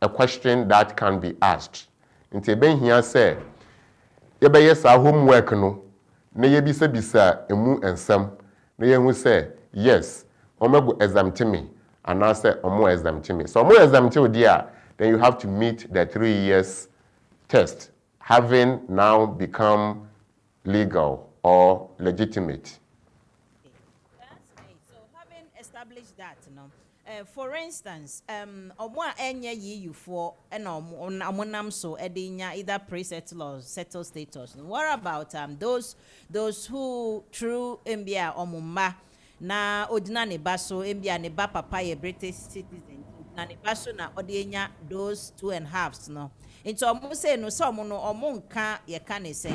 a question that can be asked. Into ben here say, yeba yes our homework no, na yebi se bisa emu ensem, na ye hu say yes, omo exempt me, and I say omo exempt me. So omo exempt you there, then you have to meet the 3 years test, having now become legal or legitimate. That's right. So having established that, for instance, omo enye you for omonam so edinya either pre-settled or settled status. What about those who through mbia omumba na odina ne baso mbia ne ba papa ye British citizen na ne baso na odenya those 2.5 no. Into omo say no so omo no omo nka ye ka ne say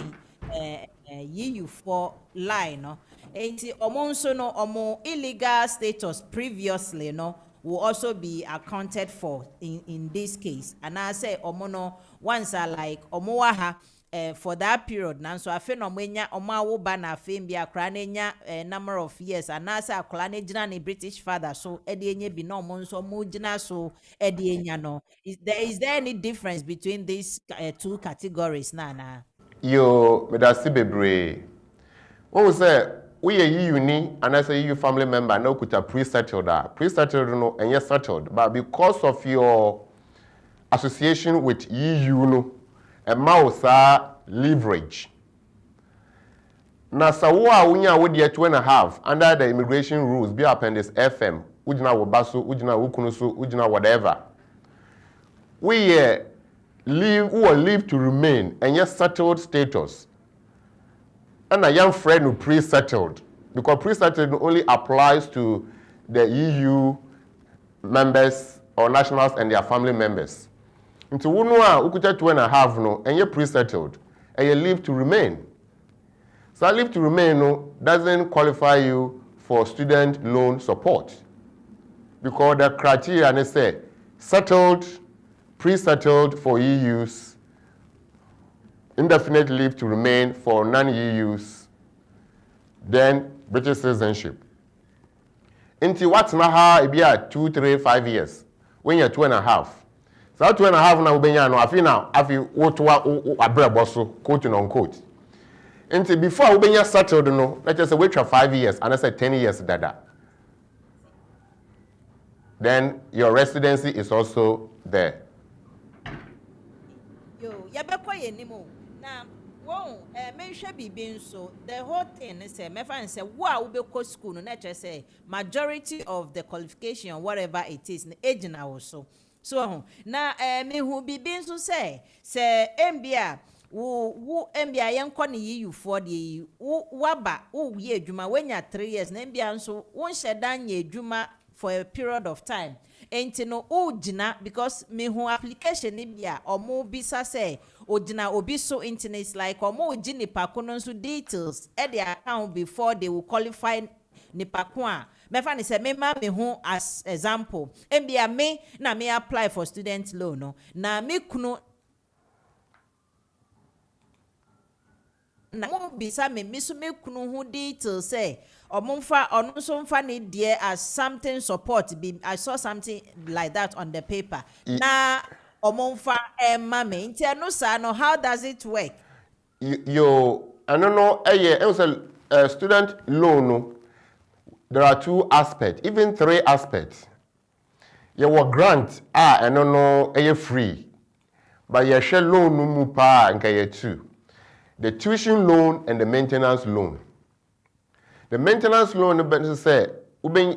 you for lie no. Enti omo nso no omo illegal status previously no will also be accounted for in this case. And I say omo no once I like omo waha for that period now so afi no mwenya omo awo ba na afi bi akra na nya number of years and I say akra na gina ne British father so e de enya bi na omo nso mo gina so e de enya no is there any difference between these two categories na Yo medasi bebre what say we are uni and I say you family member no kuta pre-settled no and yes settled but because of your association with EU no a mouse leverage na sawa unya with 2.5 under the immigration rules be appendix FM ujina wobaso ujina wukunusu ujina whatever we live to remain and yes settled status. And a young friend who pre-settled, because pre-settled only applies to the EU members or nationals and their family members. Into unwa ukuta 2.5 no, and you're pre-settled, and you live to remain. So live to remain no doesn't qualify you for student loan support, because the criteria and say settled, pre-settled for EUs. Indefinite leave to remain for non-EUs, then British citizenship. Into what's now it be 2, 3, 5 years when you're 2.5. So 2.5 now be no afi now afi wotoa abreboso quote unquote. Into before we be settled no let's just say wait for 5 years and I say 10 years dada. Then your residency is also there. Yo yabekwa yenimo. Now, whoa, mention be so the whole thing is my friend say, wow, we go school, no nature say majority of the qualification, whatever it is, age now also. So now, me who be being so say MBA, who MBA young corny you for the waba, ye juma when you're 3 years, MBA so one shadan ye juma for a period of time. Ain't no ojina because me who application nibia or more bisa say ojina obi so internet like or more jini pakonon so details at the account before they will qualify ni pakwa. Me fani say me ma me who as example. Mbia me na me apply for student loan no. Na me kuno na mo bisa me so me kunu ho details say omonfa ono so mfa ne die as something support be I saw something like that on the paper na omonfa emma me nti no sa no how does it work yo I don't know it was a student loan no, there are 2 aspects even 3 aspects your grant I don't know free but your share loan no mu pa nka 2. The tuition loan and the maintenance loan. The maintenance loan, the say, loan,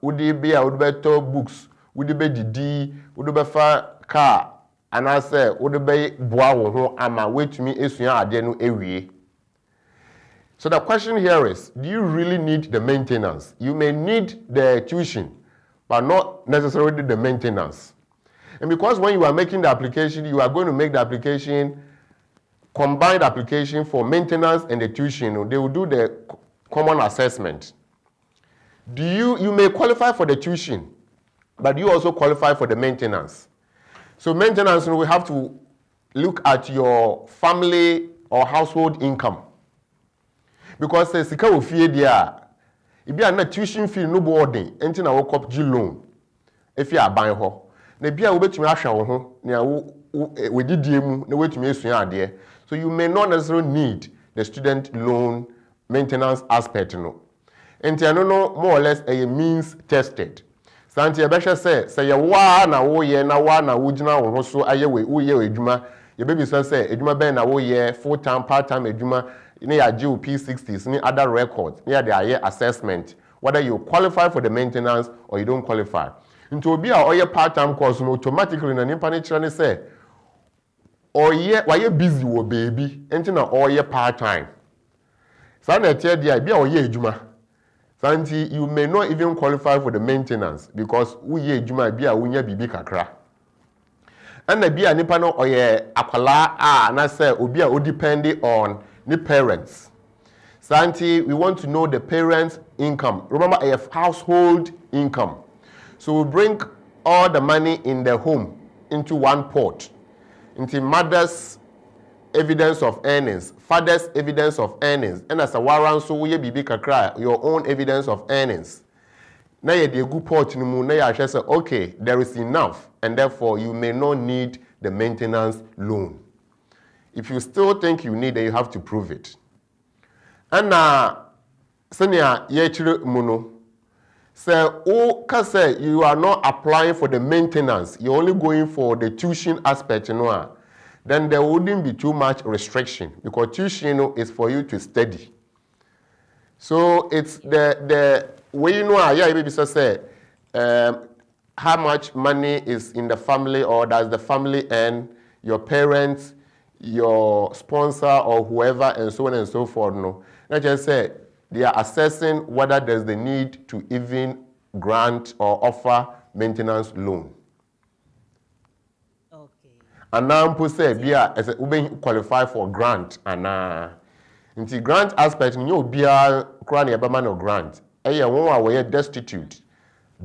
would be better books, would be DD, would be car, and I say would be boa wo ho ama wait me esua ade no ewie. So the question here is, do you really need the maintenance? You may need the tuition, but not necessarily the maintenance. And because when you are making the application, you are going to make the application, combined application for maintenance and the tuition. They will do the common assessment. You may qualify for the tuition, but you also qualify for the maintenance. So maintenance, we have to look at your family or household income. Because the sika wo fie dia ibi na tuition fee no boarding enti na wo cop G loan efi aban ho na bia wo betumi ahwa wo ho na wo didie mu na wetumi esua ade. So you may not necessarily need the student loan maintenance aspect no. Enti ano no more or less a means tested. Santi e behwe say ye wa na wo ye na wa na wo gina wo ho so aye we wo ye edwuma ye baby say edwuma ben na wo ye full time part time edwuma ne ya GO P60s ni other records ne ya their assessment whether you qualify for the maintenance or you don't qualify. Into obi a oye part time course no automatically na nipa ne kire ne say oye waye busy wo baby enti na oye part time. Sa na tie dia bia oye edwuma. Santi you may not even qualify for the maintenance because uye edwuma bia unya bibi kakra. And na bia nipa no oye akwala na say obi a o depend on the parents. Santi, we want to know the parents' income. Remember, a household income. So we bring all the money in the home into one pot. Into mother's evidence of earnings, father's evidence of earnings, and as a warrant, so we be kakra your own evidence of earnings. Now you dey good pot no mu. Now you say, okay, there is enough, and therefore you may not need the maintenance loan. If you still think you need it, you have to prove it. And senior yechire muno say say you are not applying for the maintenance, you're only going for the tuition aspect, then there wouldn't be too much restriction because tuition is for you to study. So it's the way maybe say how much money is in the family or does the family earn, your parents, your sponsor or whoever and so on and so forth. No, I just say they are assessing whether there's the need to even grant or offer maintenance loan. Okay. And now people say bia as we qualify for grant and in the grant aspect you bia kra na eba no grant. Eya won we destitute,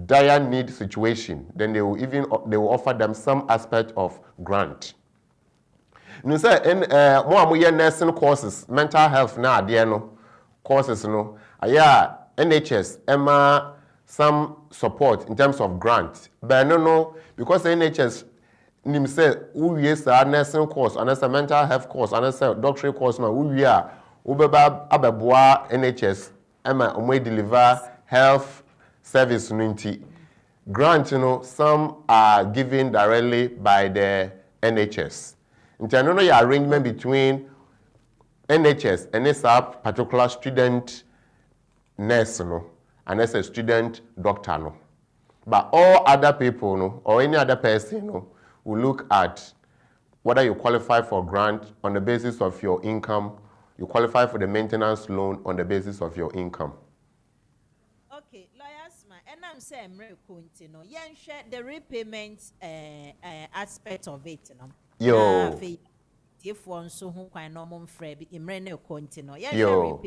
dire need situation, then they will offer them some aspect of grant. You say in more nursing courses, mental health na ade no courses no aya NHS ema some support in terms of grant. But no because NHS nim say we say nursing course and a mental health course and a doctorate course na we are ubeba abeboa NHS ema omo deliver health service no nti grant some are given directly by the NHS. There is an arrangement between NHS and a particular student nurse and as a student doctor. But all other people or any other person will look at whether you qualify for grant on the basis of your income, you qualify for the maintenance loan on the basis of your income. Okay, Lawyer Asmah, and I'm saying the repayment aspect of it. Yo. If one so who can normal free imrene continue. Yo.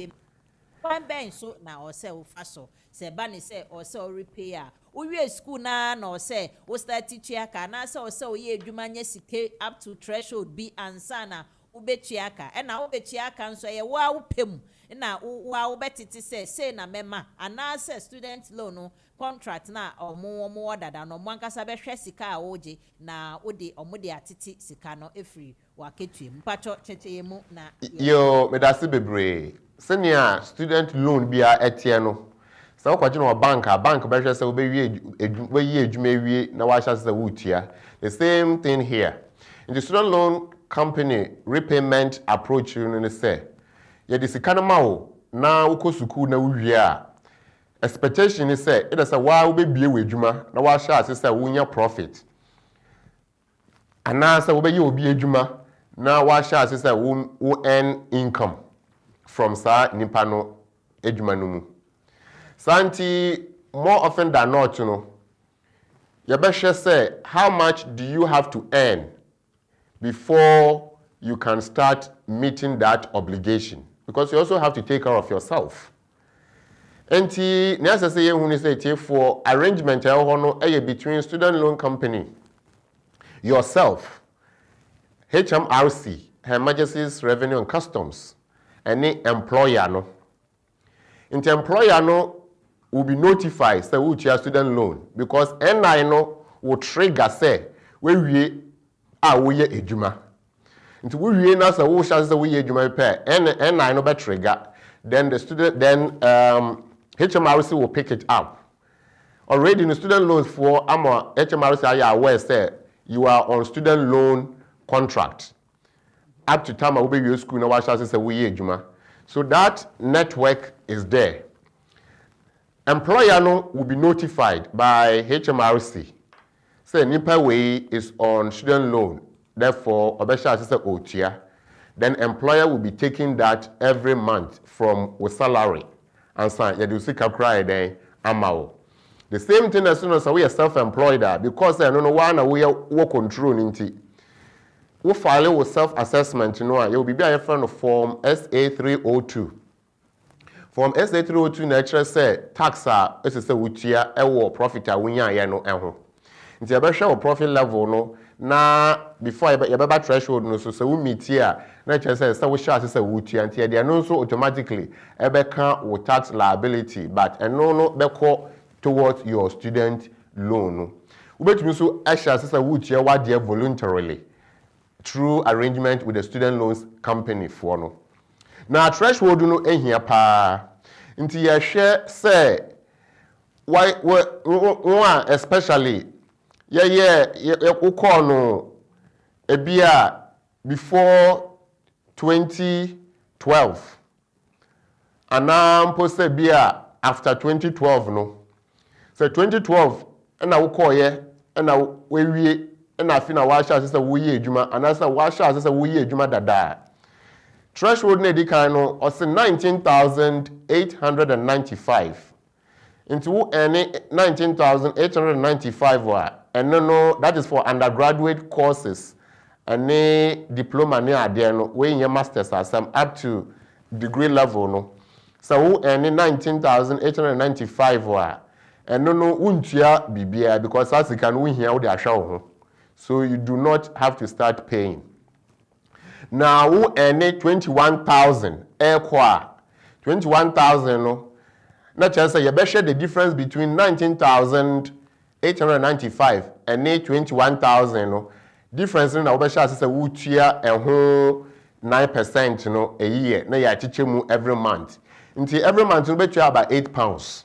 One bench so now or say faso. Say Banny say or so repair. We school na or say o start teacher can answer so ye Jumanye sike up to threshold be ansana ubechiaka. And now ubechiaka so ye wow pim. Na wow betty say na mema and now say student loan contract na or more than no one casabe sika oje na odi omudi atiti sika no efree waketu mpacho cheche mu na yo medasi bebre senior student loan bia etie no so kwaje no bank be hwe se we yi adwuma wie na wa hya se wutia the same thing here in the student loan company repayment approach you no say ye de sika no ma wo na ukosuku na wuwie a expectation is say it is a wa wo be bie we adwuma na wa hya se wunya profit Anasa obeyi obi adwuma na wa sha ase say wo earn income from sa nipa no adwuma no mu. Santi more often than not, you know, yabeshe say how much do you have to earn before you can start meeting that obligation, because you also have to take care of yourself. Enti neasa say yehunu say for arrangement between student loan company, yourself, HMRC, Her Majesty's Revenue and Customs, any employer no. Enti employer no will be notified say we your student loan, because NI no will trigger say we ye ejuma. Into we na say we shall say we ejuma pay NI no be trigger, then the student HMRC will pick it up. Already in the student loans for HMRC are aware say you are on student loan contract up to time I will be your school na we shall say we ejuma. So that network is there. Employer no will be notified by HMRC. Say nipa way is on student loan. Therefore, obesha say otia. Then employer will be taking that every month from your salary. And say you do see kakra then amao. The same thing as soon as we are self-employed because I don't know one we work control nti. We file with self-assessment, you know, you will be a friend of form SA302. Form SA302 natural say tax is say wutia ewo profit a wunya ye no eho. Nti ebe hwe profit level no na before you be threshold no so we meet here na say we share say wutia nti e no so automatically ebe kan wo tax liability, but no be call towards your student loan no. We betumi so share say wutia wa there voluntarily through arrangement with the student loans company for no. Now threshold no ehia pa. Nti ye hwe say why especially ye call no ebia before 2012. Anam say bia after 2012 no. So 2012 na wo call ye na we wie na afi na wa sha say wo ye adwuma anasa wa sha say wo ye adwuma dada. Threshold na di kan no o say 19,895 into any 19,895 and no that is for undergraduate courses and diploma ne ade no we in masters asam up to degree level no so any 19,895 and no untua bibia because as you can we here we ahwa ho, so you do not have to start paying. Now who earn 21,000 kwa 21,000 no na chance you be share the difference between 19,895 and 21,000 no difference na we share say we tua eho 9% no a year na ya chiche mu every month. Until every month we tua about £8.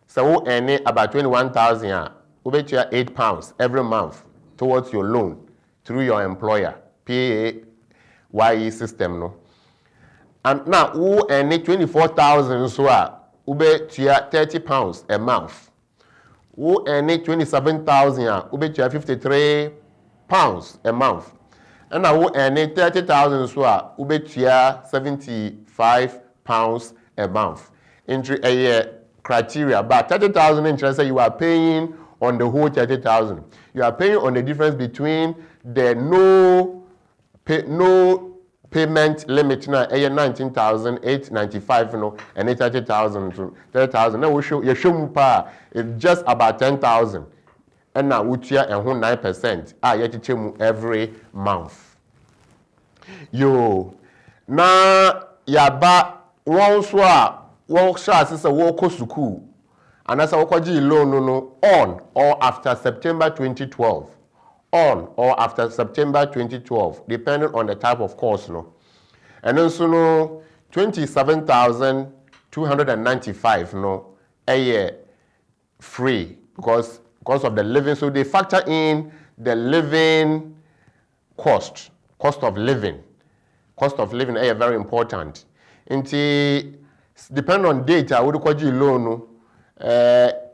So who earn about 21,000 we tua £8 every month towards your loan through your employer PAYE system no. And now who earn 24,000 so ube tia £30 a month. Who earn 27,000 ube tia £53 a month. And now who earn 30,000 so ube tia £75 a month. Entry a year criteria, but 30,000 interest you are paying on the whole 30,000. You are paying on the difference between the no payment limit na 19,895 no and 30,000 now we show you show mu pa it's just about 10,000 and now we tia and 9% you teach mu every month. Yo na ya ba won so a won sha sese wo ko school anasa wo kwaji loan no on or after September 2012. On or after September 2012, depending on the type of course, no. And also, no, 27,295, no, a year free because of the living. So they factor in the living cost of living. Cost of living is very important. Until depending on data, we do loan, no,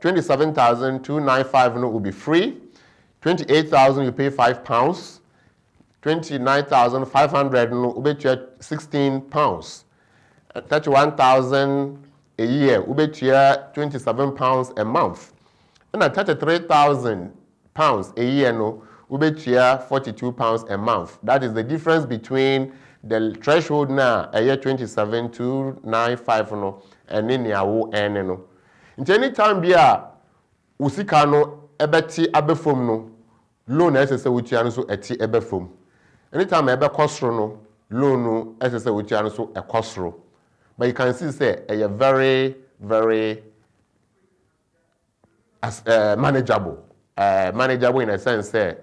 27,295 no will be free. 28,000 you pay £5. 29,500 no ubetua £16. 31,000 a year ubetua £27 a month. And at £33,000 a year no ubetua £42 a month. That is the difference between the threshold now a year 27,295 no and in yawo ene no. In any time bia usika no ebeti abefom no loan esese wutua no so eti ebefom. Anytime ebe kosro no loan no esese wutua no so ekosro. But you can see say a very manageable. Manageable in a sense say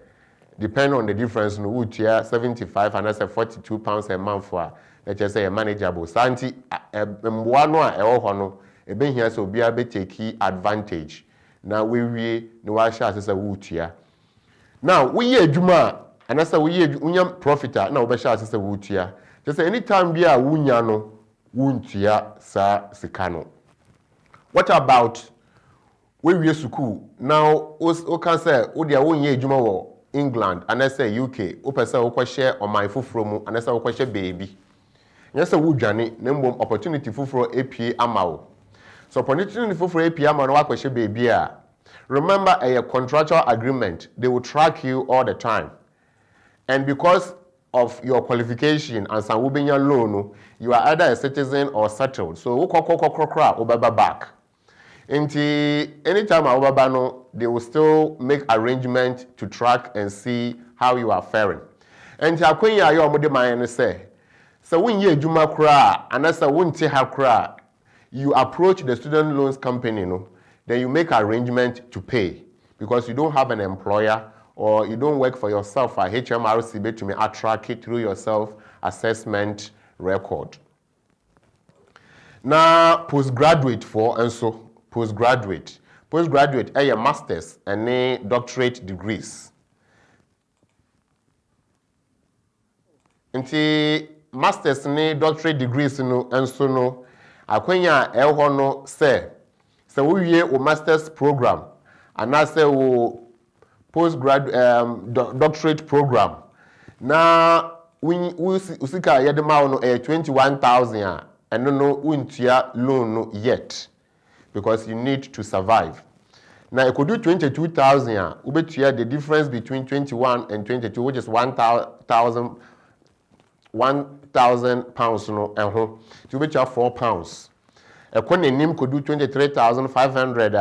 depending on the difference no wutua 75 and that's £42 a month for let's just say manageable. Santi mboa no a ewo ho no ebe hia so bia be take advantage. Now we no wa sha say wutua. Now we adwuma and that's we unya profiter na we sha say wutua. Just say anytime bia wunya no wuntua sa sika no. What about we school? Now o can say o dia wonye adwuma wo England and I say UK o pese o kwa share on my fufuro mu and I say o kwa share baby. Yes wo dwane na mbom opportunity fufuro APA amawo. So opportunity fufuro APA amawo na wa kwa share baby a. Remember a contractual agreement, they will track you all the time. And because of your qualification and some wubenya loan, you are either a citizen or settled. So obaba back. Anytime obaba they will still make arrangement to track and see how you are faring. And akwenya yo mode man say, so when ye juma kra and as won't ha kra, you approach the student loans company then you make arrangement to pay because you don't have an employer or you don't work for yourself at HMRC to me track it through your self-assessment record. Now, postgraduate for and so postgraduate a master's and a doctorate degrees. Nti master's and doctorate degrees and so no akwenya no say so we year o master's program and I say o postgraduate doctorate program. Now we usika yedema no 21,000 and no untia loan no yet because you need to survive. Now you could do 22,000 ubetia the difference between 21 and 22 which is 1,000 pounds no to ubetia £4. A nim could do 23,500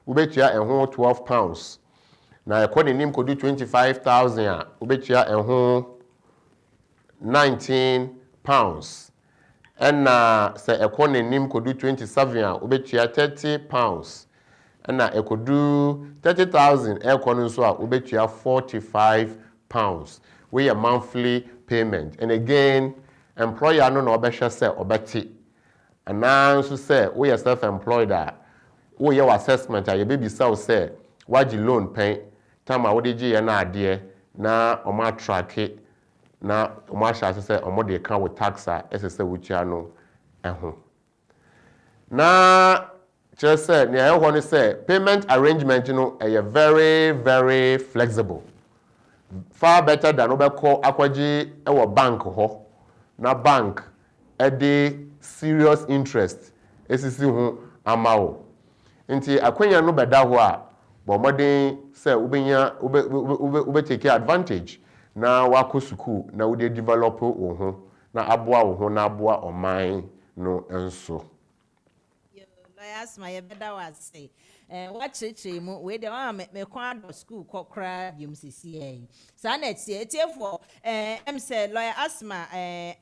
ubetia and £12. Now a nim could do 25,000 ubetia and £19. And say a nim could do 27 ubetia £30. And I could do 30,000 so ubetia £45. We a monthly payment. And again, employer no obesha say obeti. And now so say we are self-employed we your assessment your baby self say what you loan pay time what did you na adie na o ma track it na o ma sha say o mo dey can with taxa say wutia no eho na just say near you want to say payment arrangement very flexible, far better than obeko akwaji e bank ho na bank e serious interest esisi hu amawo nti akwenya no beda ho a bo modern say ube take advantage na wako school na we develop wo ho na aboa wo ho na aboa oman no enso Asmah beda was say what church mu we dey me kwado school kokra UMCC sa na tie for say lawyer Asmah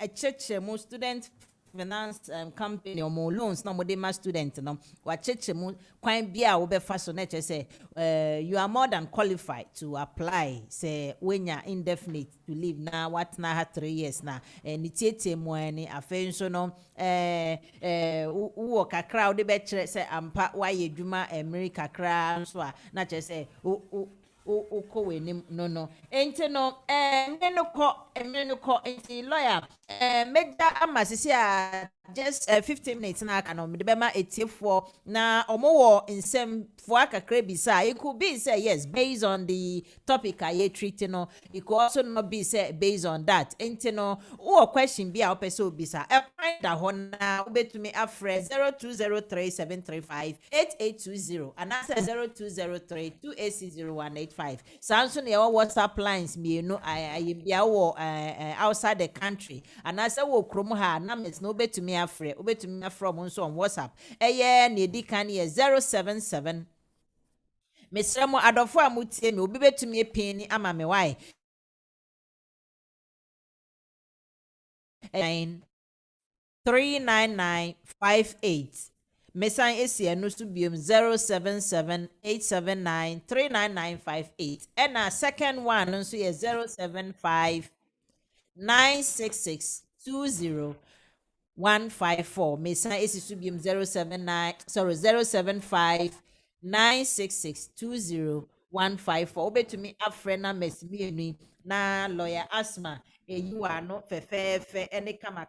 a church mu student finance company or more loans no more my student no wa cheche mu kwan bia wo be fa so na say you are more than qualified to apply say when you indefinite to leave now what na ha 3 years na ni tietie mu ani afen so no wo kakra wo de be kire say ampa wa yedwuma America kakra so na che say ko wenim no enti no me no ko enti lawyer meja amasisi a just 15 minutes na aka no mede bema etiefo na omo in nsem fo akakra bisa. It could be say yes based on the topic I treat no. It could also not be say based on that. Enti no wo question bi a opese obisa. E find da ho na obetumi afre 0203735820 and that's 0203286085. Sanso na your WhatsApp lines me no I bia wo outside the country and I say wo krom ha na met no obetumi afre from nso on WhatsApp. Eye na edi kan ye 077 Mesremo adofo amutie me obi betumi epin ni ama me why 39958. Mesan esi enu so biom 077879399958. And a second one nso ye 07596620154. Mesan esi so biom 07596620154. Obetumi afre na mesmi na lawyer Asmah eyiwa no fefefe ene kama.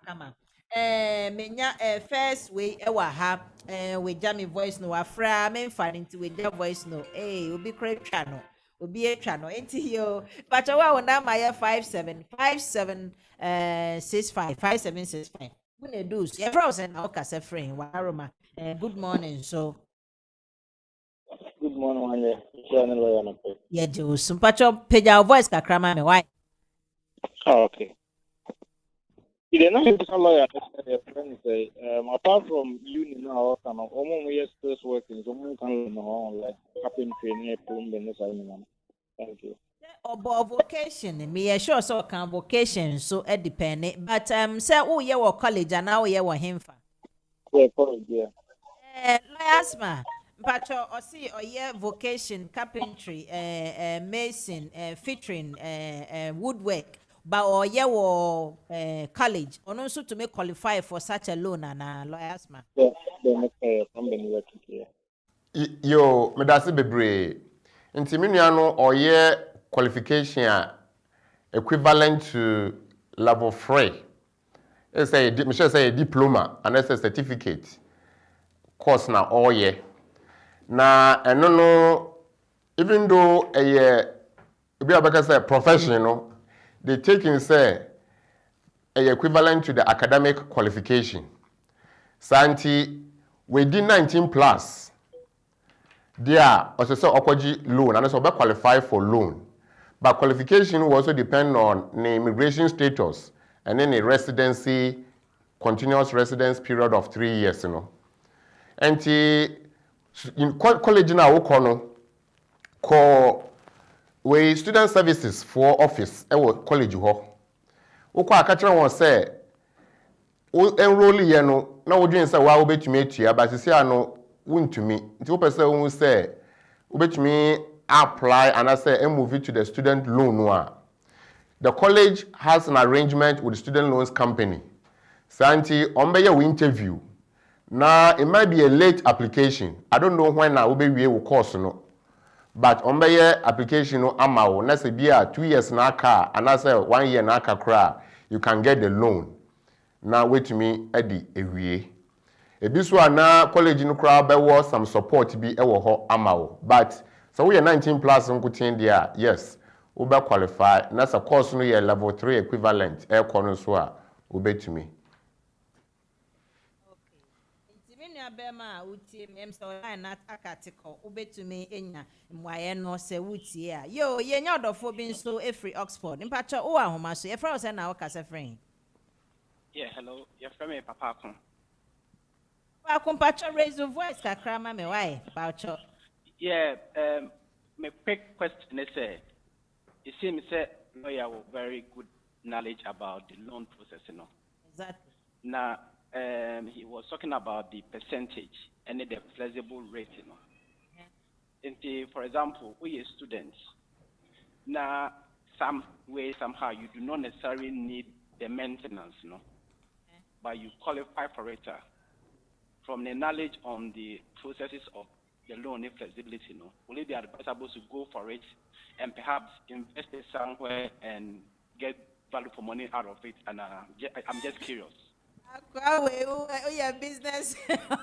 Menya first way ewa ha we jam voice no afra me mfa nti we jam voice no obi kra twa no obi etwa no enti yo but wa wona ma ye 5757 65 5765 mune dos ye froze na o kase friend wa aroma good morning so Good morning, Manye. Channel lawyer na pe. ye do so pacho peja voice kakra ma me why Okay. You didn't know you're a lawyer. Your friend say, apart from uni now, kind of, we still working. So we can learn like carpentry, plumbing, this and Thank you. about vocation me sure so can vocation so it depend but say oh ye wo college and now ye wo himfa Yeah, college, yeah. Asma mpacho osi oye vocation carpentry mason featuring woodwork but oye wo college ono so to make qualify for such a loan and lawyer Asma Yeah, they make plumbing working here. Yo, medase bebre. Nti me nua no oye qualification equivalent to level 3. It's a me sure say a diploma and it's a certificate course na oye. Na eno no even though a be abaka say professional they take in say equivalent to the academic qualification. Santi we did 19 plus. There also say okwaji loan and so be qualify for loan. But qualification will also depend on the immigration status and then a residency continuous residence period of 3 years, you know. And in college now we call we student services for office e college ho. We call akatra won say enroll here no na wo dwen say wa wo betumi atua but say ano wuntumi. Nti wo pese wo say wo betumi apply and I say move it to the student loan one. The college has an arrangement with the student loans company. Santi ombe we interview. Now it might be a late application. I don't know when I will be we course no. But ombe application no amao na say be 2 years na car and I say 1 year na car cra you can get the loan. Now wait to me edi ewie. Ebiswa na college no cra be was some support be ewo ho amao. But so we are 19 plus nkutin there. Yes. We be qualify. Na sa course no year level 3 equivalent e kono so a obetumi. Bema utie me so na akatiko obetumi enya mwaye no se wutie a yo ye nya odofo bi nso efri Oxford mpacha o ahoma so ye fra o na o kase friend yeah hello your friend papa akon mpacha raise your voice kakra ma me why pacho yeah my quick question is it seems lawyer with very good knowledge about the loan process, you know. Exactly. Now he was talking about the percentage and the flexible rate, you know. And for example, we are students. Now, some way, somehow, you do not necessarily need the maintenance, you know, but you qualify for it from the knowledge on the processes of the loan and flexibility, you know. Will it be advisable to go for it and perhaps invest it somewhere and get value for money out of it? And I'm just curious. We are business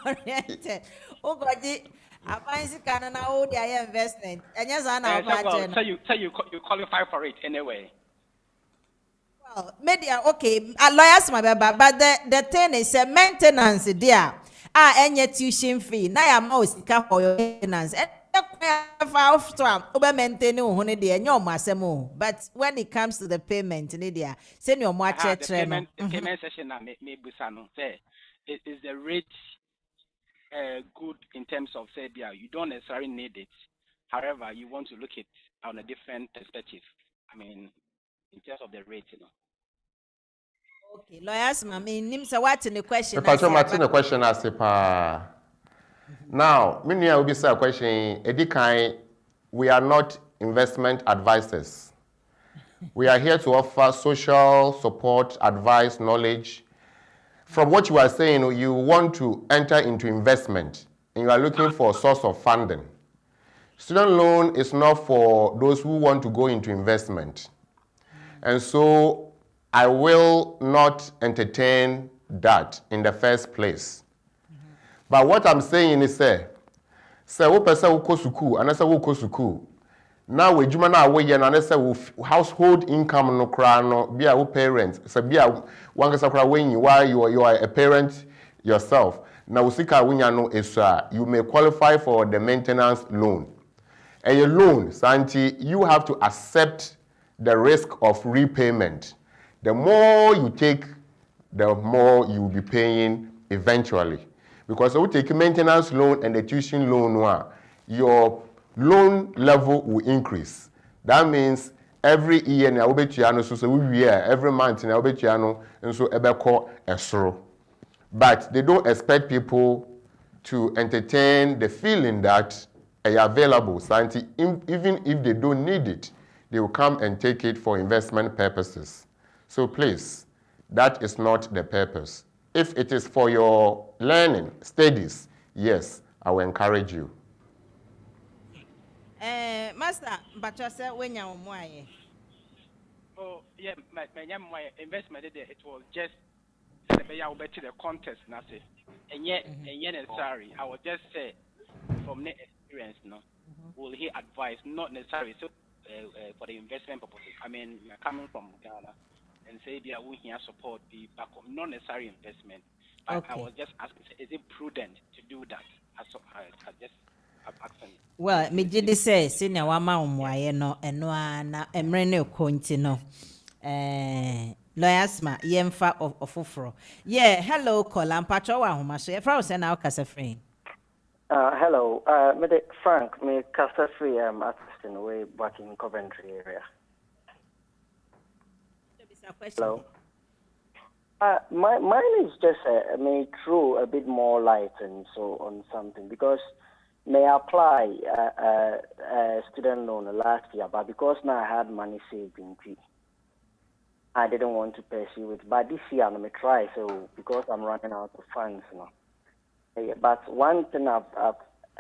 oriented. Oh, God, I find Canada now, the investment. And yes, I know. So you qualify for it anyway. Well, media, okay, lawyers, my baby, but the thing is, maintenance, dear. And your tuition fee. Now I'm most for your maintenance. And but when it comes to the payment, Lydia, send your more The payment session may busano say is the rate good in terms of say you don't necessarily need it. However, you want to look at on a different perspective. I mean, in terms of the rate, Okay, lawyers, mommy, Nimsa, what's in the question? The question as now, many will be a question. Edikai, we are not investment advisors. We are here to offer social support, advice, knowledge. From what you are saying, you want to enter into investment and you are looking for a source of funding. Student loan is not for those who want to go into investment. And so I will not entertain that in the first place. But what I'm saying is, say, wo pesa wo ko suku, anasa wo ko suku. Now we juma na we yen anasa wo household income no kra no bia wo parents, say bia wankasa kra when you are a parent yourself. Now usika wunya no esua, you may qualify for the maintenance loan. And your loan, Santi, you have to accept the risk of repayment. The more you take, the more you will be paying eventually. Because if you take a maintenance loan and a tuition loan, your loan level will increase. That means every year, every month, and so ebeko esro. But they don't expect people to entertain the feeling that they are available. Santi, even if they don't need it, they will come and take it for investment purposes. So please, that is not the purpose. If it is for your learning, studies, yes, I will encourage you. Master, but you said when you're Manye. Oh, yeah, my investment it was just the contest, nothing. And yet necessary. I would just say from the experience, will he advise, not necessarily for the investment purposes. I mean, you're coming from Ghana and say they are here support the back of not necessary investment. But okay. I was just asking, is it prudent to do that? I just asking. Well, me did say senior wama umwaye no enwa na emrene konti no. Charles Asmah yemfa ofoforo. Yeah, hello Kola mpacho wa homa so yefra wo se na okasa free. Hello, Frank, me Castle Free, assistant away back in Coventry area. Hello. Mine is just may throw a bit more light and so on something because may apply student loan last year, but because now I had money saved in P, I didn't want to pursue it. But this year I may try so because I'm running out of funds now. But one thing I've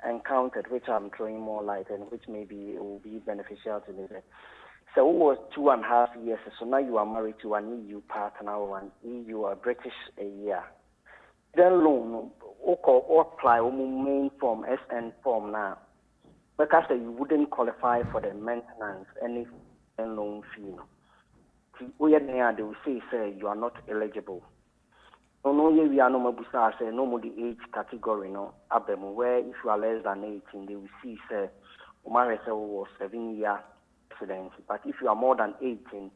encountered, which I'm throwing more light and which maybe will be beneficial to me. So it was 2.5 years. So now you are married to an EU partner or an EU or British a year. Then loan, or apply main form, SN form now. Because you wouldn't qualify for the maintenance, any loan fee. They will say you are not eligible. No, we are no mabusa say no more the age category no abem where if you are less than 18 they will see say Umar was 7-year residency. But if you are more than 18,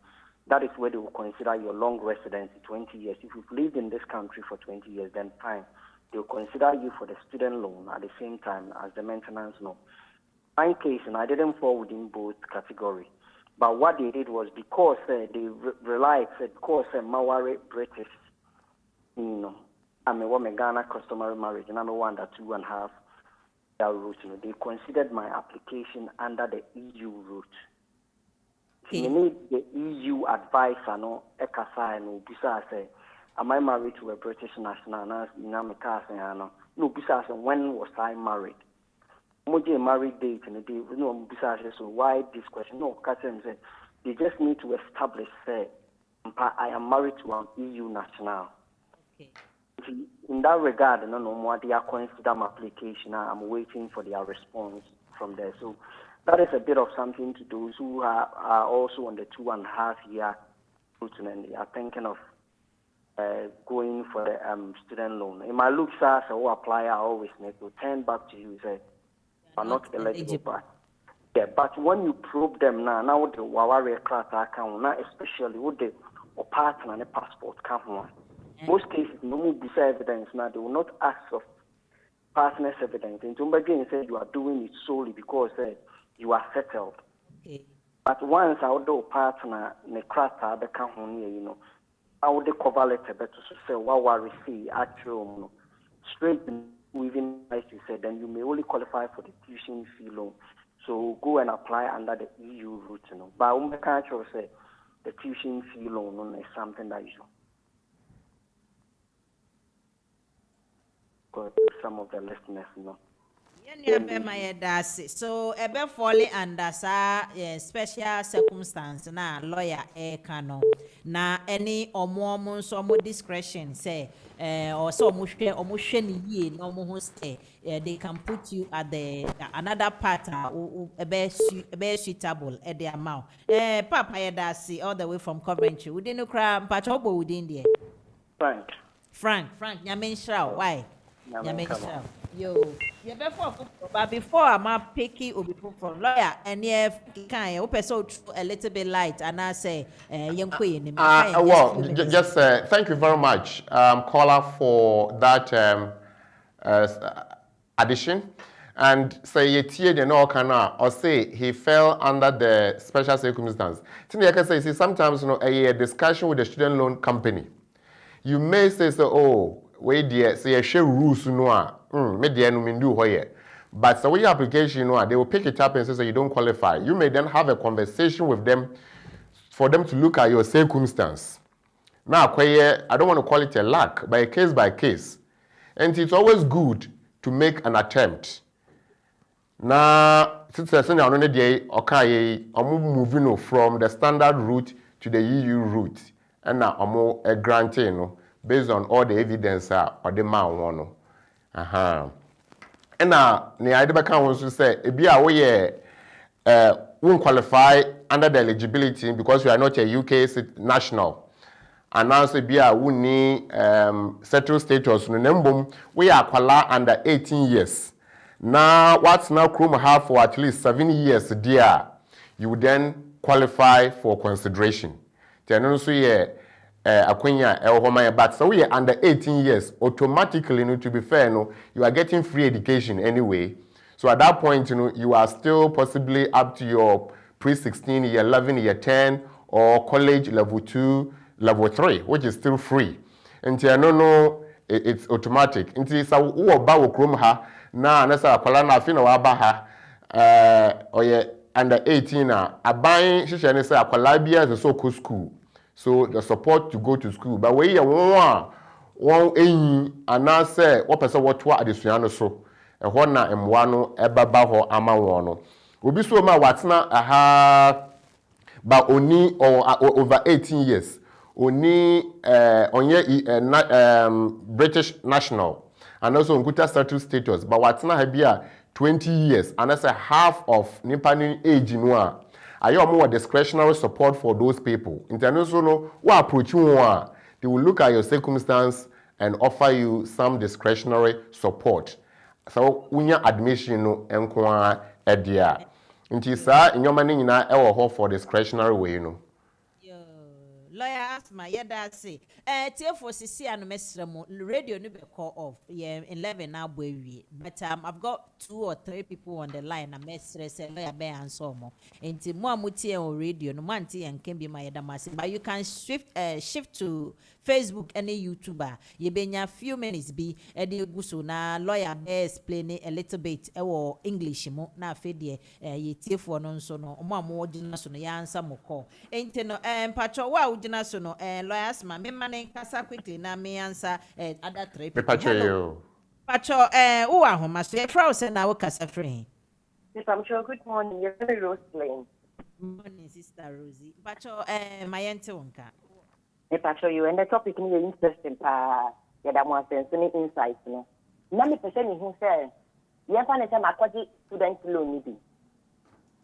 that is where they will consider your long residency 20 years. If you've lived in this country for 20 years, then fine. They will consider you for the student loan at the same time as the maintenance loan. In my case, and I didn't fall within both categories. But what they did was because they relied, because Mawari British, I'm a woman Ghana customary marriage, and I'm a one that 2.5 year route. They considered my application under the EU route. Okay. You need the EU advice, no, Ekasa no Bisa say, am I married to a British national? No, Bisa say, when was I married? Moji married date and the day, no Bisa say, so why this question? No, Kasim say, they just need to establish say, I am married to an EU national. Okay. In that regard, no more they are consider my application. I'm waiting for their response from there. So that is a bit of something to those who are also on the 2.5 year route and they are thinking of going for the student loan. In my looks as a apply, I always need to turn back to you say I'm not eligible. But when you probe them now with the Wawari class account, now especially with the partner and the passport come. Most cases, no more evidence now. They will not ask of partner's evidence. And to again say you are doing it solely because you are settled. Okay. But once I would do partner ne crata the come I would cover letter better to say what we receive actual straight within like you said, then you may only qualify for the tuition fee loan. So go and apply under the EU route, But we can't say the tuition fee loan is something that you some of the listeners know. So ebe falling under special circumstance na lawyer kano na any omo so omo discretion say or so omo hwe ni yie na omo ho say they can put you at the another part ebe suitable at the amount papa yedase all the way from Coventry we didn't cry patch obo within there Frank nyamenshra why nyamenshra yo but before I'm picky from lawyer and if kind of person a little bit light and I say well just thank you very much caller for that addition and say you the no kana or say he fell under the special circumstance. I can say sometimes a discussion with the student loan company you may say oh wait dear say share rules me dear no mean do here. But so your application they will pick it up and say you don't qualify. You may then have a conversation with them for them to look at your circumstance. Now I don't want to call it a lack, but a case by case. And it's always good to make an attempt. Now since I say on day okay I'm moving from the standard route to the EU route and now I'm granting based on all the evidence or the man one. And now, I also say, won't qualify under the eligibility because you are not a UK national. And now, say, we need settled status. We are qualified under 18 years. Now, what's now Chrome have for at least 7 years, dear, you then qualify for consideration. Then also, but so we are under 18 years automatically to be fair you are getting free education anyway, so at that point you are still possibly up to your pre-16 year 11 year 10 or college level 2 level 3 which is still free until it's automatic until so wo ba wo krom ha na say akwala na afi na wa ba ha under 18 aban hihye ne say akwala bia so ko school. So the support to go to school. But when you want and I say what person what additional so and what na mwano ebaba ho ama wono. Obi so ma watna but only or over 18 years. Only British national and also Nkuta status status. But watna habia 20 years and I say half of nipa age no. Are you more discretionary support for those people? International, what approach you want? They will look at your circumstance and offer you some discretionary support. So when your admission no enquire edia. Inti sa in your money na ewo for discretionary way Lawyer Asmah yedase for sisi anu mesremo radio no be call off 11 na bowie but I've got 2 or 3 people on the line na mesre say lawyer be answer mo enti mo amutie on radio no manti en can be my yedamase but you can shift to Facebook and YouTuber ye benya few minutes be e guso na lawyer be explain a little bit ewo English mo na afede ye tiefo no nso no mo amodina so no ya answer mo call enti no patcho wa so no Lawyer Asmah me mane kasa quickly na me answer other 3 people. Pacho who are home so e fra say na wo kasa free. Yes, I'm sure. Good morning. You're very Roselyn. Morning, Sister Rosie. Pacho Mayente wonka. Pacho, you and the topic is interesting. yɛda mo ase nso ne insight no na me pese me hu sɛ yɛmfa ne sɛ makɔgye student loan ni bi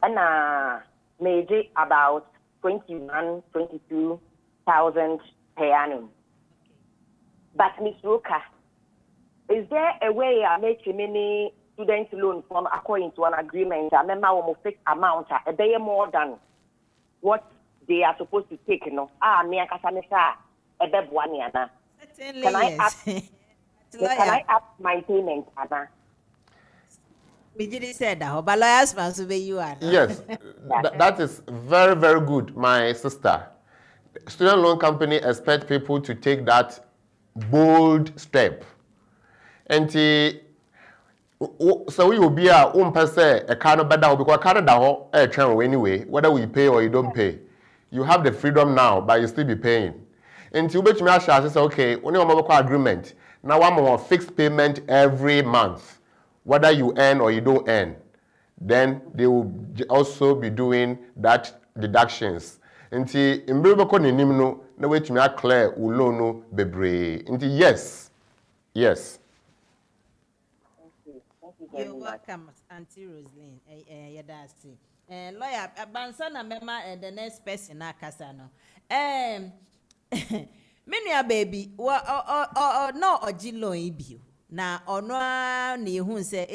ɛna meje about 22,000 per annum. But Miss Roka, is there a way I make many student loan from according to an agreement? I remember a fixed amount, a day more than what they are supposed to take. Me and Casamesa, a bed 1 year. Can I up my payment, Anna? We didn't say that, but lawyers must be you are. Yes, that is very, very good, my sister. Student loan company expect people to take that bold step. And so we will be a person a kind of better because Canada a channel anyway, whether we pay or you don't pay. You have the freedom now, but you still be paying. And you bet me say okay, only a mobile agreement. Now one more fixed payment every month. Whether you earn or you don't earn, then they will also be doing that deductions. Nti mbere ko nenim no na wetumi clear ulo no bebre. Nti yes. Thank you You're welcome, Auntie Roseline. Yadasi. Lawyer, abansa na mema the next person na kasa no. Many baby, no ojilo ibi. Na ono na ehun se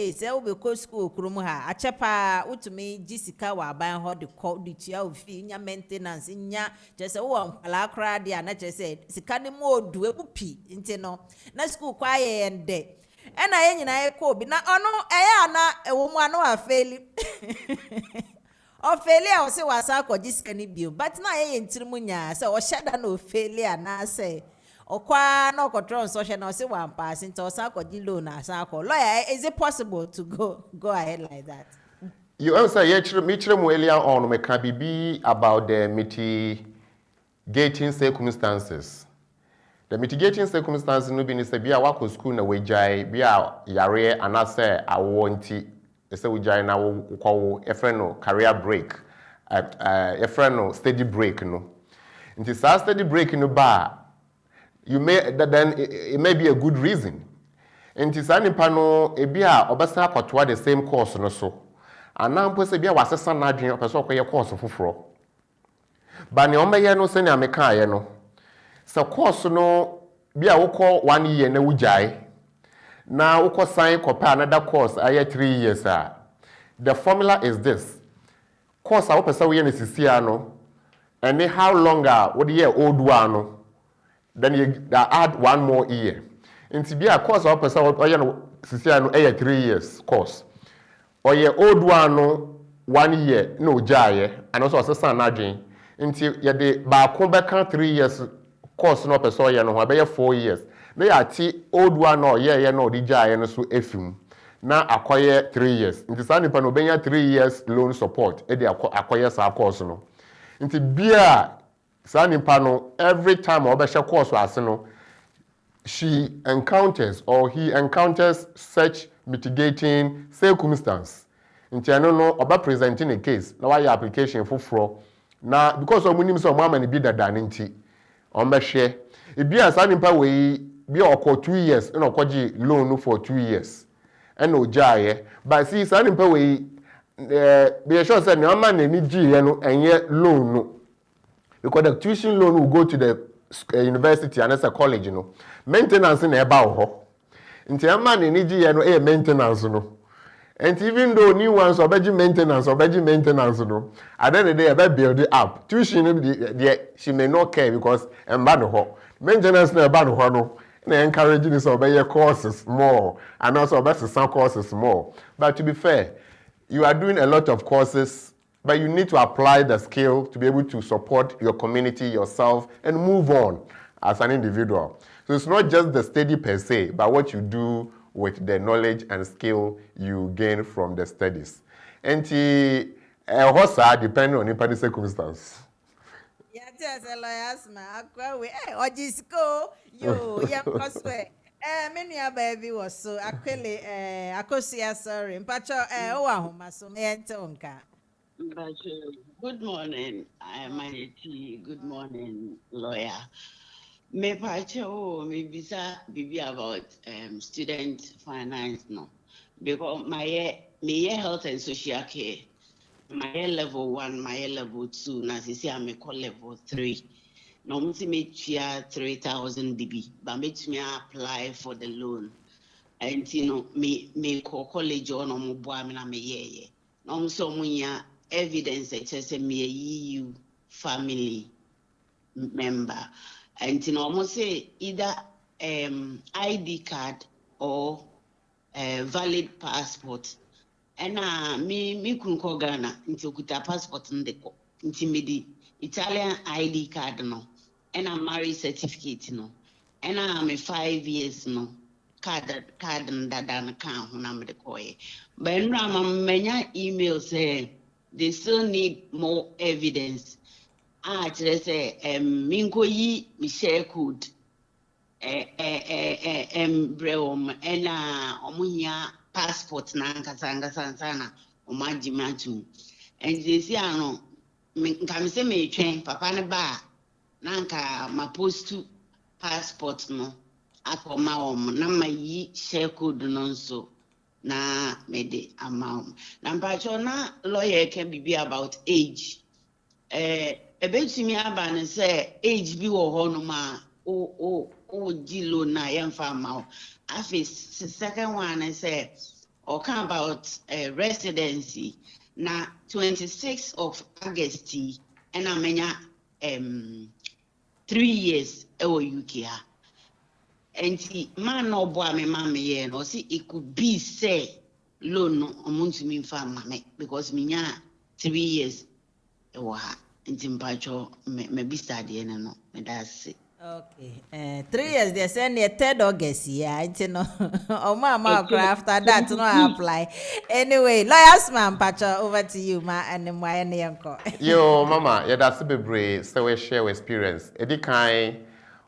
we go school kurum ha achepa utumi jisika wa ban ho de ko de tua ofi nya maintenance nya je se wo nkwala kra de na je se sika ne mo odu ebupi nti no na school kwa ye ende ena ye nyina ye ko bi na ono eya na ewo mu anu afeli ofeli a o se wasa ko jisika ni bio but na ye ntirimu nya se o shada na ofeli na se okwa no control social no say one pass into osako loan asako lawyer is it possible to go ahead like that? You answer me earlier on me can be about the mitigating circumstances. The mitigating circumstances no be ni say bia wako school na wejai bia yare anase awonti say wejai na wo e friend no career break e friend no steady break no. Nti sa steady break no ba you may then it may be a good reason. Nti sa nipa no ebia obesa akotoa the same course no so. Ana mpo se bia wasesa na adwen opeso okoye course foforo. Ba ne omeye no se ne ameka aye no. Se course no bia wokọ 1 year na wujai. Na wokọ sign kopa another course aye 3 years a. The formula is this. Course a wopesa we ne sisia no. And how longer what year old one no. Then you add 1 more year. Into be a course of person or you know 3 years course. Or your old one no 1 year no jaye and also assistant nagin. Into ya de ba come 3 years course no person you know be 4 years. They are old one no yeah no di jaye no so efim. Na acquire 3 years. Into sani pa no be 3 years loan support. E de acquire sa course no. Into bia Sanipano, every time Obesha course was she encounters or he encounters such mitigating circumstance. Nti ano no oba presenting a case na why application for na because of munim so mama ni bi dada nti on be share e bia sanimpa we bi okọ 2 years na okoji loan for 2 years and no jaye but see sanimpa we be sure say na ma na ni gi ye no enye loan no. Because the tuition loan will go to the university and as a college, you know. Maintenance in about ho. Inti man in EG no maintenance no. And even though new ones or maintenance, no. At the end of the day, I build it up. Tuition she may not care because ho. Maintenance na ho no. And encouraging this obey courses more and also obey some courses more. But to be fair, you are doing a lot of courses. But you need to apply the skill to be able to support your community, yourself, and move on as an individual. So it's not just the study per se, but what you do with the knowledge and skill you gain from the studies. And hosa depending on the circumstance. Yeah, just a Charles Asmah. Akwa ojisko yo yam koswe. Many a baby was so akele akosia sorry. Mpacho owa homa so me entonka. Good morning, I am Manye. Good morning, lawyer. Me pache me bisa bibi about student finance no because my health and social care my level 1 my level 2 na sisi a me call level 3 no mti me chia 3,000 db but me to me apply for the loan and you know me call college on mo boa me na me ye no so munya evidence e say me a EU family member. And you know, almost say either ID card or valid passport. And me couldn't call Ghana into kuta passport in the intimidi Italian ID card no, and a marriage certificate no, and I'm a 5 years no card and that account when I'm the coy. But many email say they still need more evidence. Kyerɛ sɛ menkɔ yi me share code brɛ wɔm ɛna ɔmo hia passport na ankasa na ɔmo agye me atom ɛnti esi ano nka me sɛ metwɛn papa ne ba na nka ma postu passport no akɔma wɔm na ma yi share code no nso na mede ama wɔm na mpakyɛw na lawyer ka bibi about age ebetumi aba ne say age bi wo ho no ma o gilo na yemfa ma o second one is say or come about residency na 26 of August and amenya 3 years e wo UK ha enti man no boa me ma me ye no see it could be say loan no omuntumi mfa ma me because minya 3 years e wo ha Timpacho maybe study no that's it. Okay. 3 years they say near 3rd August, yeah, you know. Oh mama after that no apply. Anyway, lawyers man Pacho over to you, ma and my uncle. Yo, mama, yeah, that's bebree so we share experience. Edi kan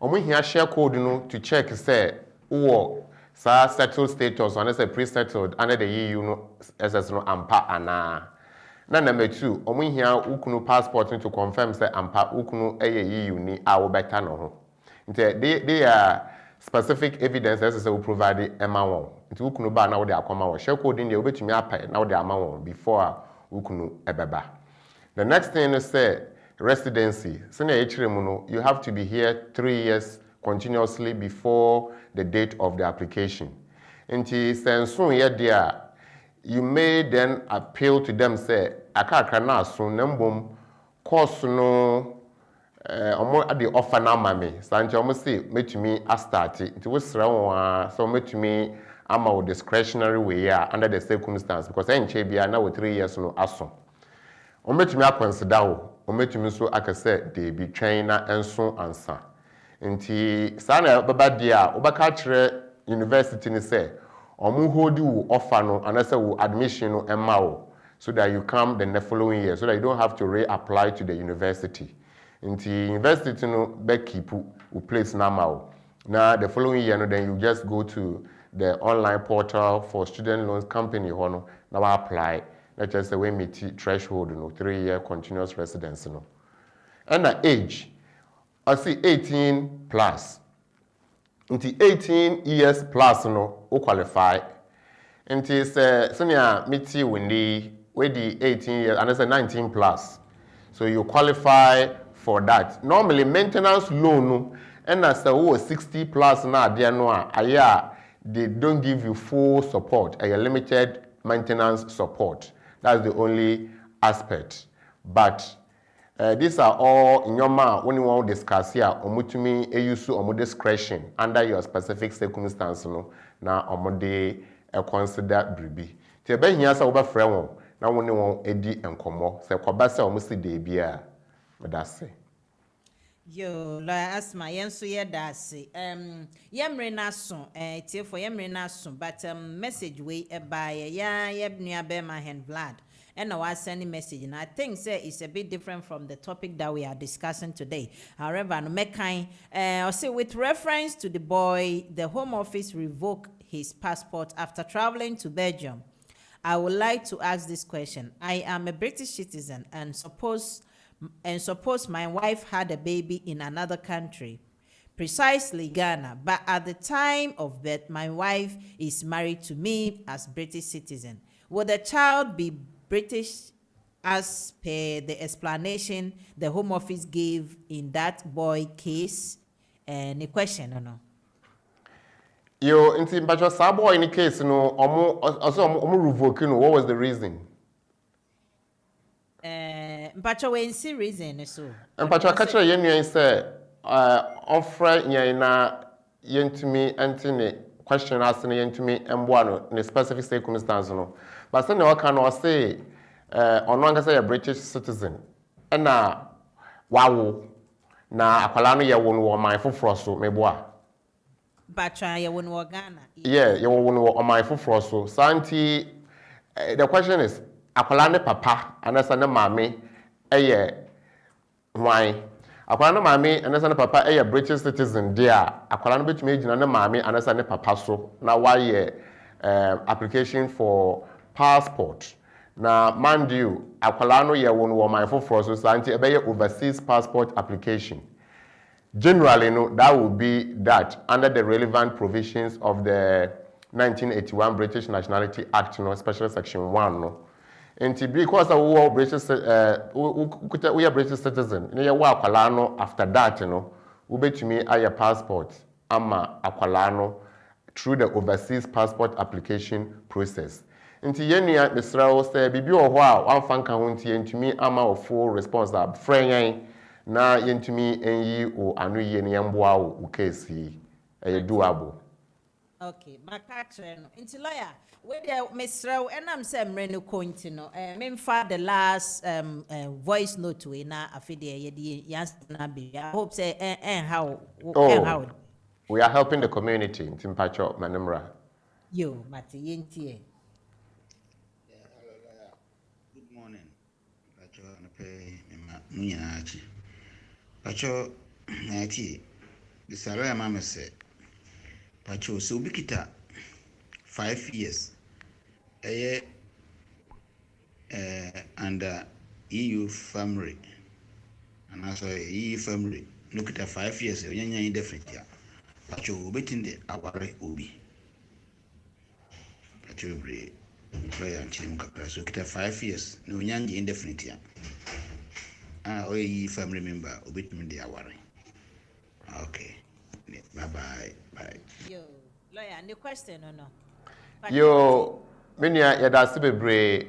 omo hia share code no to check say wo sa settled status or say pre-settled under the EU no SS no ampa ana. Na number 2, omo hia ukunu passport to confirm say ampa ukunu eye EU ni a wo beta no ho. Nti they are specific evidence as say we provide ema won. Nti ukunu ba na wo de akoma wo share code ni obetumi apai na wo de ama won before ukunu ebeba. The next thing is say residency. Senior HRM no, you have to be here 3 years continuously before the date of the application. Nti senso ye dia you may then appeal to them say akakra na so nambom course no omo ade offer na mame sanche omo say metumi a start it we sra won so metumi ama wo discretionary way ya under the circumstance because enche bia na wo 3 years no aso omo metumi a consider wo omo metumi so akase de bi twen na enso ansa nti sana baba dia obaka kire university ni say omu hold you offer no and say wo admission no emma so that you come the following year so that you don't have to reapply to the university. Into university no back keep you place now. Now the following year no then you just go to the online portal for student loans company hono now apply. Let's just say we meet threshold no 3-year continuous residence no. And the age I see 18 plus. Into 18 years plus no o qualify. Into say senior miti windy with the 18 years and it's a 19 plus. So you qualify for that. Normally maintenance loan and as a 60 plus now they they don't give you full support, a limited maintenance support. That's the only aspect. But these are all in your mind when you want to discuss here omutumi use omo discretion under your specific circumstance no na omode consider bribi te be hia sa wo ba frɛ won na woni won edi enkomo se kwaba se omo si de bia medase Yo, Lawyer Asmah, yenso ye dase. Yemre na so, tie for yemre na so, but message we by ya nua be my hand blood. And I was sending message, and I think say it's a bit different from the topic that we are discussing today. However, no make kind. I say with reference to the boy, the Home Office revoked his passport after traveling to Belgium. I would like to ask this question. I am a British citizen and suppose my wife had a baby in another country. precisely Ghana, but at the time of birth, my wife is married to me as British citizen. Will the child be British as per the explanation the Home Office gave in that boy case? The question, no. Yo, in but your boy in the case, no, also revoke, what was the reason? But you ain't see reason, so. And but your catcher, you say, offer na yentumi antine question asking yentumi emboano in a specific circumstance no. But say no can or say on one say a British citizen. And na wawo na akwala no ye wo man foforo so meboa. Bacha ye wo Ghana. Yeah, ye wo man foforo so. Santi the question is akwala ne papa anasa ne mame eye why akwala no mame anasa ne papa eye British citizen dia akwala no betumi agina ne mame anasa ne papa so na why application for passport na mind you akwala no ye wo man foforo so santi ebe ye overseas passport application. Generally, no, that would be that under the relevant provisions of the 1981 British Nationality Act, no, special section 1, no. And because we are British citizen, after that, you know, we bet me a passport, ama akwalano through the overseas passport application process. Nti yenia Mr. say bibi o ho a wan fan kan wonti ntumi ama o full response that friend na yentumi enyi o anu ye ne yemboa o case yi e doable. Okay, my catcher no. Nti lawyer, we there Mr. enam say mre no konti no. Me fa the last voice note we na afide ye de yans na be. I hope say how we are helping the community in Timpacho Manimra. Yo, Mati yenti. Good morning. Pacho na pay Munyachi. Pacho Nati. The salary mama said. Pacho so bikita 5 years. Under EU family. And also EU family. Look at 5 years. Yanya indefinite. Pacho ubetinde aware ubi. Pacho bre. Prayer and chim kakra. So kita 5 years. No nyanji indefinite. EU family member ubetinde aware. Okay. Bye. Yo, lawyer, the question or no? Yo, many yadasi bebre.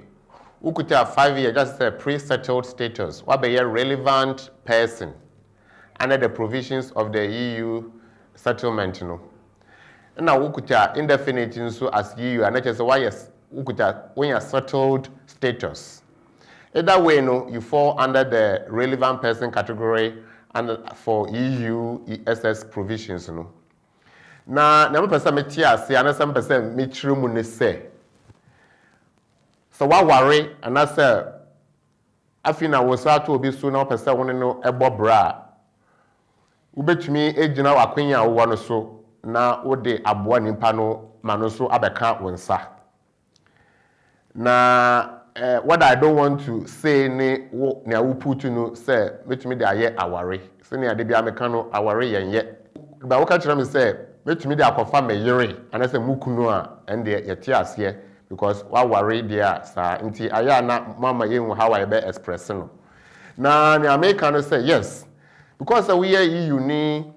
Ukuta 5 years, just a pre-settled status. What be a relevant person under the provisions of the EU settlement, no. Now ukuta indefinite so as EU, and just why yes, ukuta when you're settled status. Either way, no, you fall under the relevant person category and for EU ESS provisions, no. Na na person metia say and some person metru mu ne say. So what worry and I say afina wo sa to obi so na person won no ebo bra. Ubetumi ejina wakwanya wo no so na wo de aboa nimpa no ma no so abeka wonsa. Na what I don't want to say ne wo na wo put no say metumi de aye aware. Se ne ade bia meka no aware yenye. Ba wo ka kira me say metumi de akofa me yere and I say mukunu a ende yete ase because wa worry there sa nti aya na mama yenhu how I be express no. Na the American say yes because we are EU ni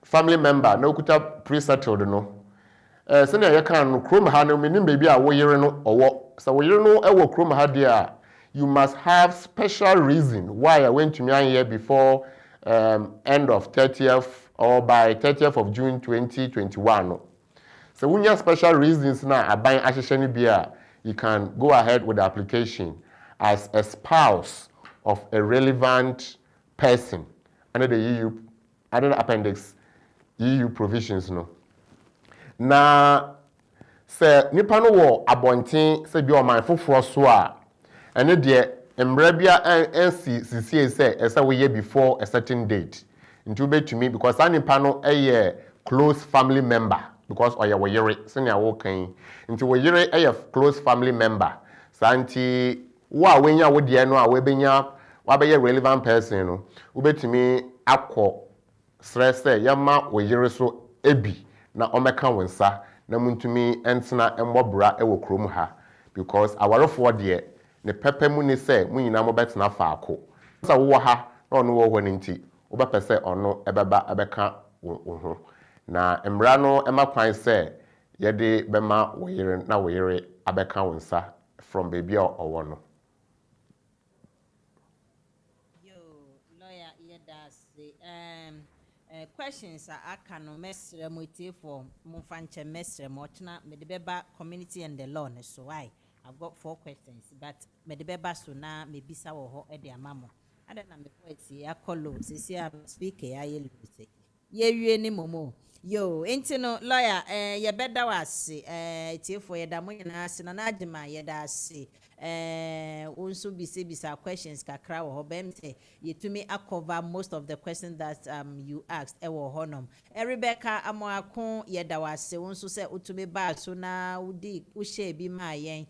family member na okuta pre-settled no. Se na ye kan no krom ha no menim baby a wo yere no owo. So wo yere no e wo krom ha there you must have special reason why I went to me here before end of 30th or by 30th of June 2021. So when you have special reasons now aban ahihye bia you can go ahead with the application as a spouse of a relevant person under the EU under the appendix EU provisions no. Na se nipa no wo abonten se bi o man foforo so a ene de emra bia NCCA say esa we year before a certain date into be to me because an nipa no close family member because oya we yere senior wo kan into we yere close family member santi wo a wenya wo de no a we benya wa be relevant person no we betumi akọ stress say yama wo yere so ebi na omeka wonsa na muntumi entena embobra ewo krom ha because awarefo de ne pepe mu ni say munyina mo betena faako sa wo ha na ono wo hɔ nti wo be pese ono ebeba ebeka wo ho na emra no ema kwan say yede bema wo yere na wo yere abeka wonsa from baby or no. Questions are no mesre motive for Mufanche mesre mochna medebeba community and the law. So I've got 4 questions, but medebeba so na mebisa wo ho e de amamo. I don't know me see I call lo see I speak I say. Ye ni momo. Yo, intino lawyer ye beda wase tie for ye da mo nyina ase na adima ye da ase unso bisa questions kakra wo ho bem say ye to me cover most of the questions that you asked e wo honom Rebecca amoako ye da wase unso say utumi ba so na udi wo share bi ma yen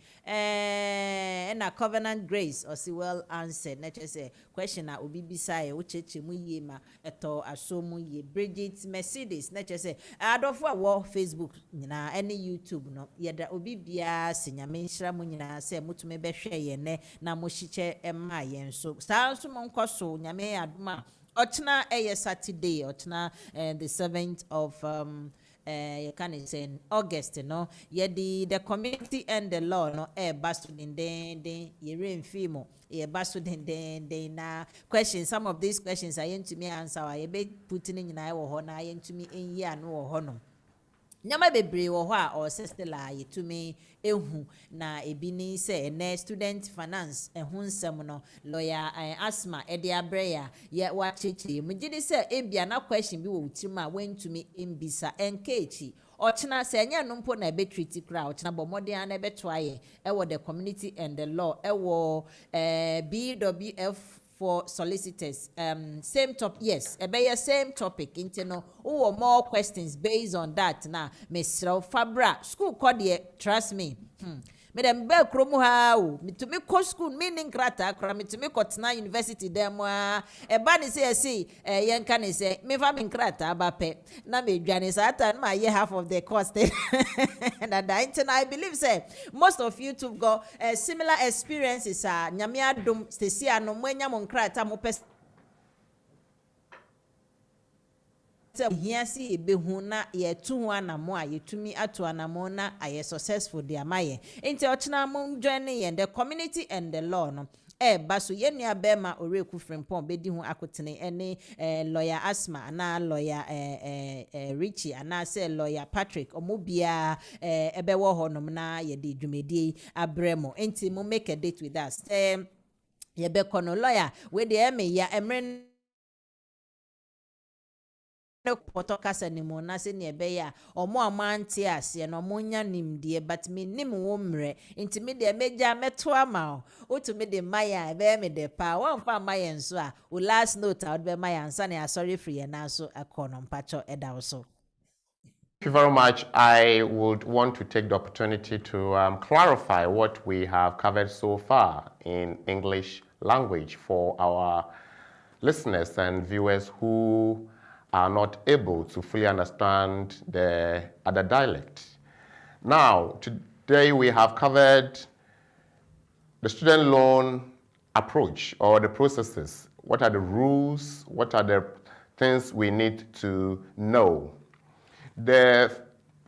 na covenant grace or see well answered na say question na obi bisa ye wo cheche mu ye ma eto aso mu ye Bridget Mercedes na say adofo a wo Facebook nyina any YouTube no yeda obi bia senyame nhira mu nyina say mutume behwe ye ne na mo hyeche ema ye nso saa nso mo nkoso nyame adoma ochna Saturday ochna the 7th of you can say in August no the community and the law no basu den ye remfimo ye basu den na questions. Some of these questions are to me answer ye be putting in na wo ho na ye to me en ye anu wo ho no nyama bebre wo ho a or sister la ye to me ehu na ebini say na student finance ehun nsem no lawyer Asmah e de abreya ye wa cheche mu gidi say ebia na question bi wo utim a went to me embisa enkechi ochina say nya no mpo na be treat kra ochina bo modern na be toaye e wo the community and the law e wo BWF for solicitors same topic yes be same topic into no more questions based on that na Mr. Fabra school called trust me me dem be kromu ha o to me ko school meaning krata kra me to me kotna university dem e ba ni say yen kan say me fa me krata ba pe na me dwane satan ma ye half of the cost and I believe say most of you too got similar experiences nyame adom stesi ano mo anya mo krata mo pe here see behuna ye tu na mo a yetumi ato anamo na aye successful de amaye enti ochina mo join in the community and the law no baso ye nua bema oreku frimpon bedi hu akotene ene lawyer Asmah na lawyer Richie ana say lawyer Patrick omobia ebewo honom na ye de dwumedi abremo enti mo make a date with us ye be kono lawyer we de eme ya emre potokasa ni mo na se ne ebe ya omo amante ase no mo nya nimdie but me nim wo mre nti me de meja meto ama o to me de maya ebe me de pa won fa maya nso a o last note out be maya nsa na sorry free na so akono mpacho eda so. Thank you very much. I would want to take the opportunity to clarify what we have covered so far in English language for our listeners and viewers who are not able to fully understand the other dialect. Now, today we have covered the student loan approach or the processes. What are the rules? What are the things we need to know? The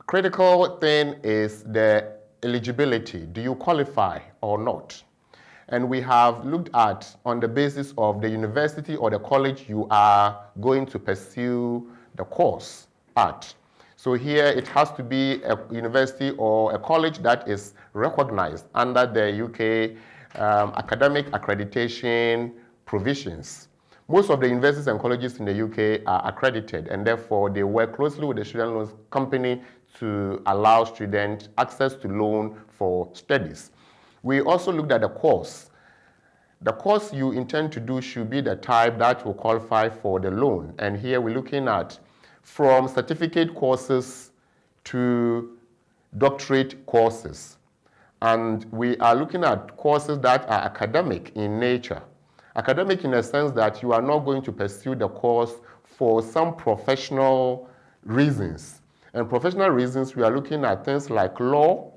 critical thing is the eligibility. Do you qualify or not? And we have looked at on the basis of the university or the college you are going to pursue the course at. So here it has to be a university or a college that is recognized under the UK academic accreditation provisions. Most of the universities and colleges in the UK are accredited, and therefore they work closely with the student loans company to allow students access to loan for studies. We also looked at the course. The course you intend to do should be the type that will qualify for the loan. And here we're looking at from certificate courses to doctorate courses. And we are looking at courses that are academic in nature. Academic in the sense that you are not going to pursue the course for some professional reasons. And professional reasons, we are looking at things like law,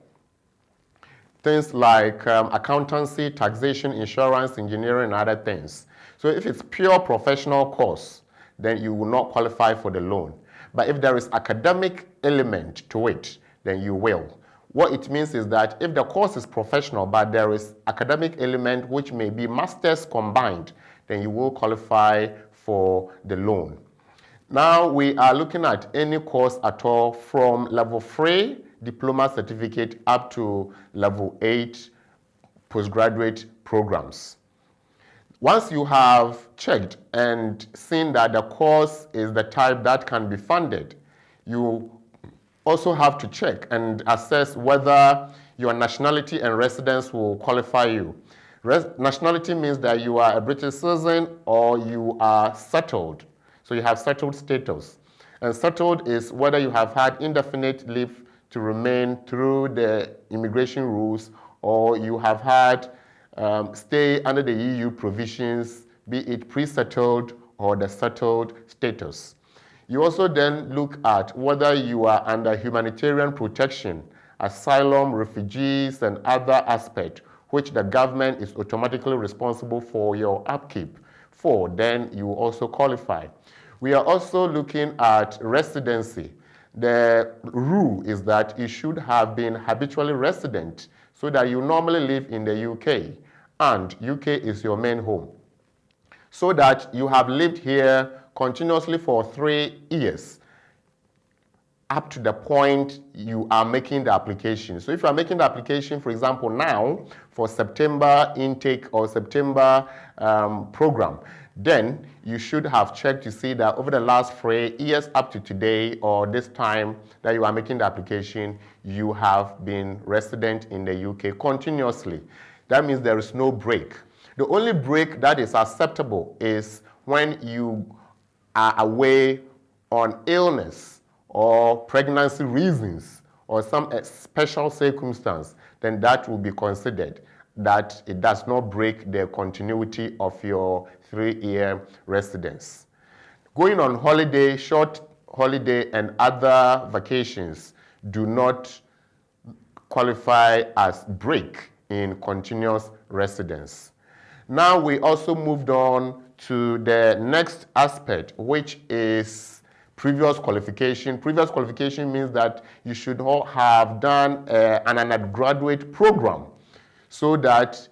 things like accountancy, taxation, insurance, engineering, and other things. So if it's pure professional course, then you will not qualify for the loan. But if there is academic element to it, then you will. What it means is that if the course is professional, but there is academic element which may be masters combined, then you will qualify for the loan. Now we are looking at any course at all from level 3 diploma certificate up to level 8 postgraduate programs. Once you have checked and seen that the course is the type that can be funded, you also have to check and assess whether your nationality and residence will qualify you. Nationality means that you are a British citizen or you are settled. So you have settled status. And settled is whether you have had indefinite leave to remain through the immigration rules or you have had stay under the EU provisions, be it pre-settled or the settled status. You also then look at whether you are under humanitarian protection, asylum, refugees, and other aspects which the government is automatically responsible for your upkeep for, then you also qualify. We are also looking at residency. The rule is that you should have been habitually resident so that you normally live in the UK and UK is your main home. So that you have lived here continuously for 3 years up to the point you are making the application. So if you are making the application, for example, now for September intake or September program, then you should have checked to see that over the last 3 years up to today or this time that you are making the application, you have been resident in the UK continuously. That means there is no break. The only break that is acceptable is when you are away on illness or pregnancy reasons or some special circumstance, then that will be considered that it does not break the continuity of your 3-year residence. Going on holiday, short holiday, and other vacations do not qualify as break in continuous residence. Now we also moved on to the next aspect, which is previous qualification. Previous qualification means that you should have done an undergraduate program, so that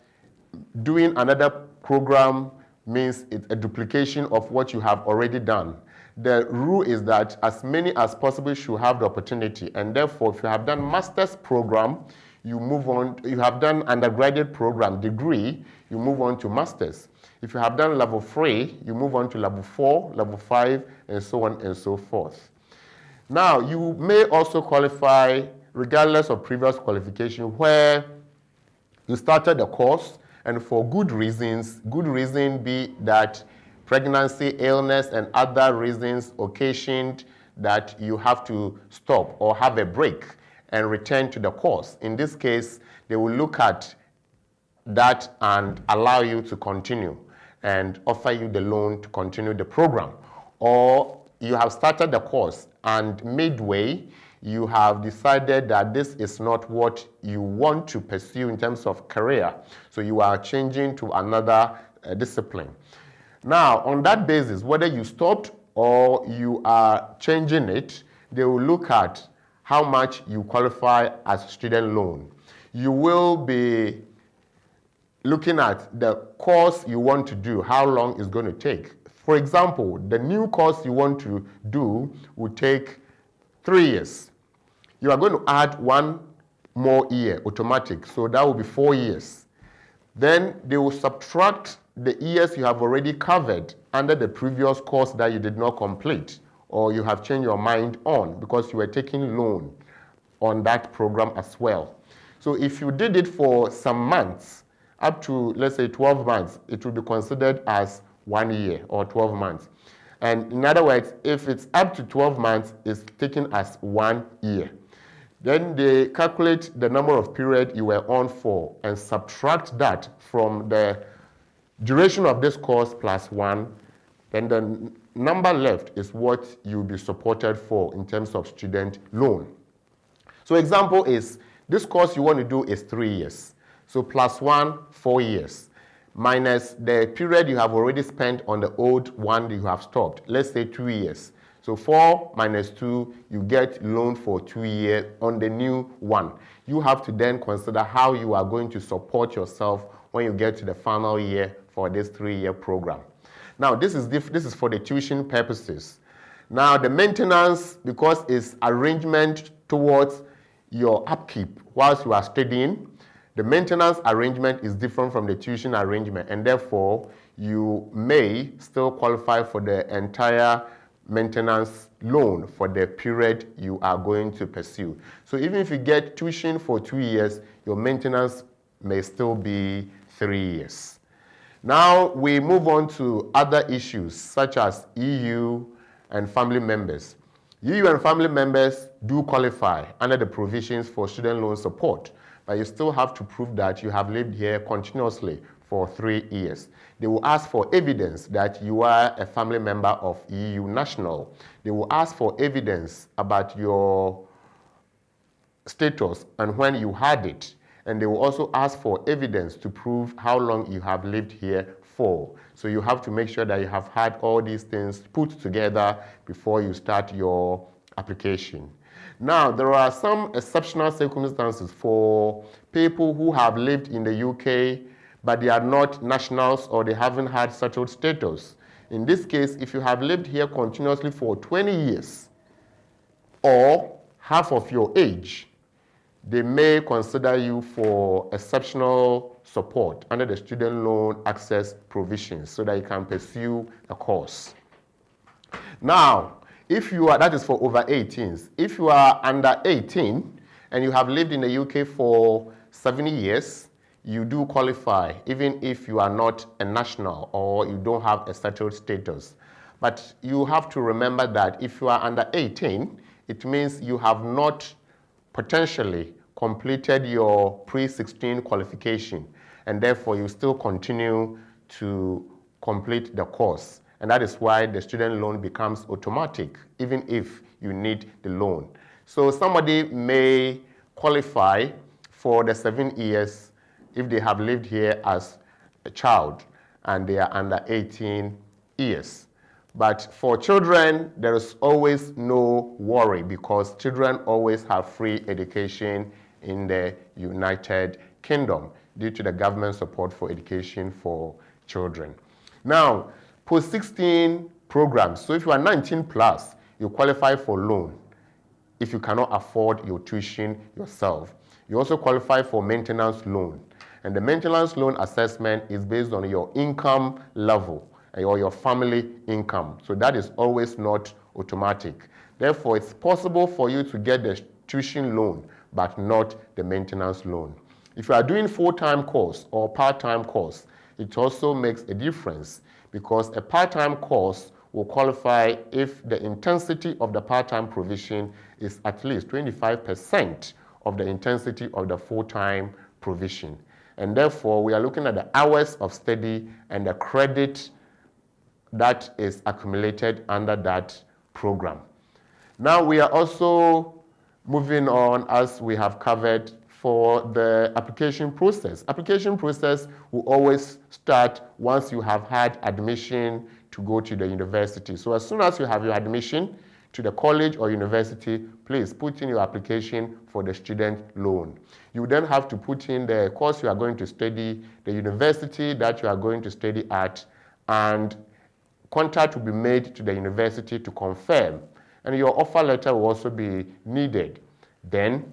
doing another program means it's a duplication of what you have already done. The rule is that as many as possible should have the opportunity, and therefore if you have done master's program, you move on, you have done undergraduate program degree, you move on to master's. If you have done level 3, you move on to level 4, level 5, and so on and so forth. Now, you may also qualify regardless of previous qualification where you started the course and for good reasons, good reason be that pregnancy, illness, and other reasons occasioned that you have to stop or have a break and return to the course. In this case, they will look at that and allow you to continue and offer you the loan to continue the program. Or you have started the course and midway, you have decided that this is not what you want to pursue in terms of career. So you are changing to another discipline. Now, on that basis, whether you stopped or you are changing it, they will look at how much you qualify as student loan. You will be looking at the course you want to do, how long it's going to take. For example, the new course you want to do will take 3 years. You are going to add 1 more year, automatic, so that will be 4 years. Then they will subtract the years you have already covered under the previous course that you did not complete, or you have changed your mind on because you were taking loan on that program as well. So if you did it for some months, up to, let's say, 12 months, it will be considered as 1 year or 12 months. And in other words, if it's up to 12 months, it's taken as 1 year. Then they calculate the number of period you were on for and subtract that from the duration of this course plus 1, then the number left is what you'll be supported for in terms of student loan. So example is, this course you want to do is 3 years. So plus 1, 4 years, minus the period you have already spent on the old one you have stopped. Let's say 2 years. So 4 minus 2, you get loan for 2 years on the new one. You have to then consider how you are going to support yourself when you get to the final year for this 3-year program. Now, this is for the tuition purposes. Now, the maintenance, because it's arrangement towards your upkeep whilst you are studying, the maintenance arrangement is different from the tuition arrangement, and therefore, you may still qualify for the entire maintenance loan for the period you are going to pursue. So even if you get tuition for 2 years, your maintenance may still be 3 years. Now we move on to other issues such as EU and family members. EU and family members do qualify under the provisions for student loan support, but you still have to prove that you have lived here continuously for 3 years. They will ask for evidence that you are a family member of EU national. They will ask for evidence about your status and when you had it. And they will also ask for evidence to prove how long you have lived here for. So you have to make sure that you have had all these things put together before you start your application. Now, there are some exceptional circumstances for people who have lived in the UK, but they are not nationals or they haven't had settled status. In this case, if you have lived here continuously for 20 years or half of your age, they may consider you for exceptional support under the student loan access provisions so that you can pursue a course. Now, if you are, that is for over 18s. If you are under 18 and you have lived in the UK for 7 years, you do qualify, even if you are not a national or you don't have a settled status. But you have to remember that if you are under 18, it means you have not potentially completed your pre-16 qualification, and therefore you still continue to complete the course. And that is why the student loan becomes automatic, even if you need the loan. So somebody may qualify for the 7 years if they have lived here as a child and they are under 18 years. But for children, there is always no worry because children always have free education in the United Kingdom due to the government support for education for children. Now, post-16 programs. So if you are 19 plus, you qualify for loan if you cannot afford your tuition yourself. You also qualify for maintenance loan. And the maintenance loan assessment is based on your income level or your family income. So that is always not automatic. Therefore, it's possible for you to get the tuition loan, but not the maintenance loan. If you are doing full-time course or part-time course, it also makes a difference because a part-time course will qualify if the intensity of the part-time provision is at least 25% of the intensity of the full-time provision. And therefore, we are looking at the hours of study and the credit that is accumulated under that program. Now we are also moving on, as we have covered, for the application process. Application process will always start once you have had admission to go to the university. So as soon as you have your admission to the college or university, please put in your application for the student loan. You then have to put in the course you are going to study, the university that you are going to study at, and contact will be made to the university to confirm. And your offer letter will also be needed. Then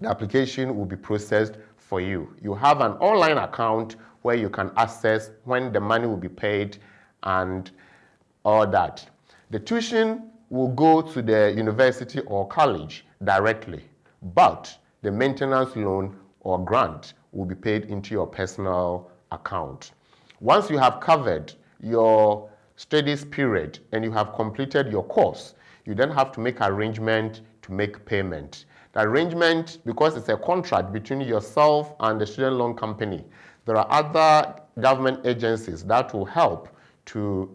the application will be processed for you. You have an online account where you can access when the money will be paid and all that. The tuition will go to the university or college directly, but the maintenance loan or grant will be paid into your personal account. Once you have covered your studies period and you have completed your course, you then have to make arrangement to make payment. The arrangement, because it's a contract between yourself and the student loan company, there are other government agencies that will help to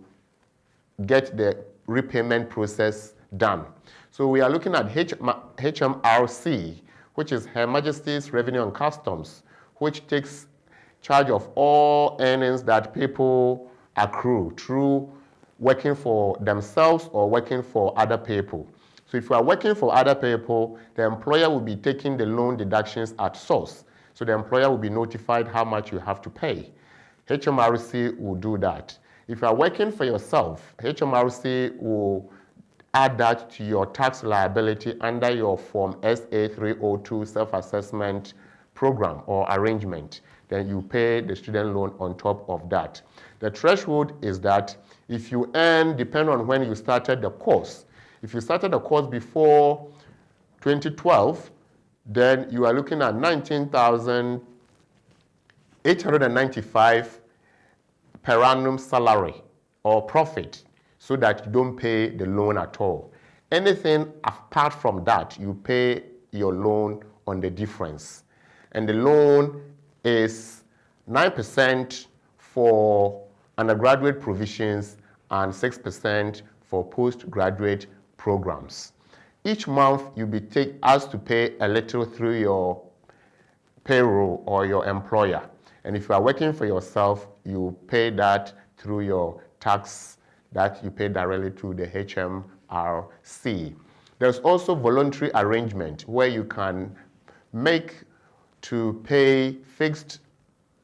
get the repayment process done. So we are looking at HMRC, which is Her Majesty's Revenue and Customs, which takes charge of all earnings that people accrue through working for themselves or working for other people. So if you are working for other people, the employer will be taking the loan deductions at source. So the employer will be notified how much you have to pay. HMRC will do that. If you are working for yourself, HMRC will add that to your tax liability under your Form SA302 self-assessment program or arrangement. Then you pay the student loan on top of that. The threshold is that if you earn, depending on when you started the course, if you started the course before 2012, then you are looking at 19,895 per annum salary or profit, so that you don't pay the loan at all. Anything apart from that, you pay your loan on the difference. And the loan is 9% for undergraduate provisions and 6% for postgraduate programs. Each month, you'll be asked to pay a little through your payroll or your employer. And if you are working for yourself, you pay that through your tax that you pay directly to the HMRC. There's also voluntary arrangement where you can make to pay fixed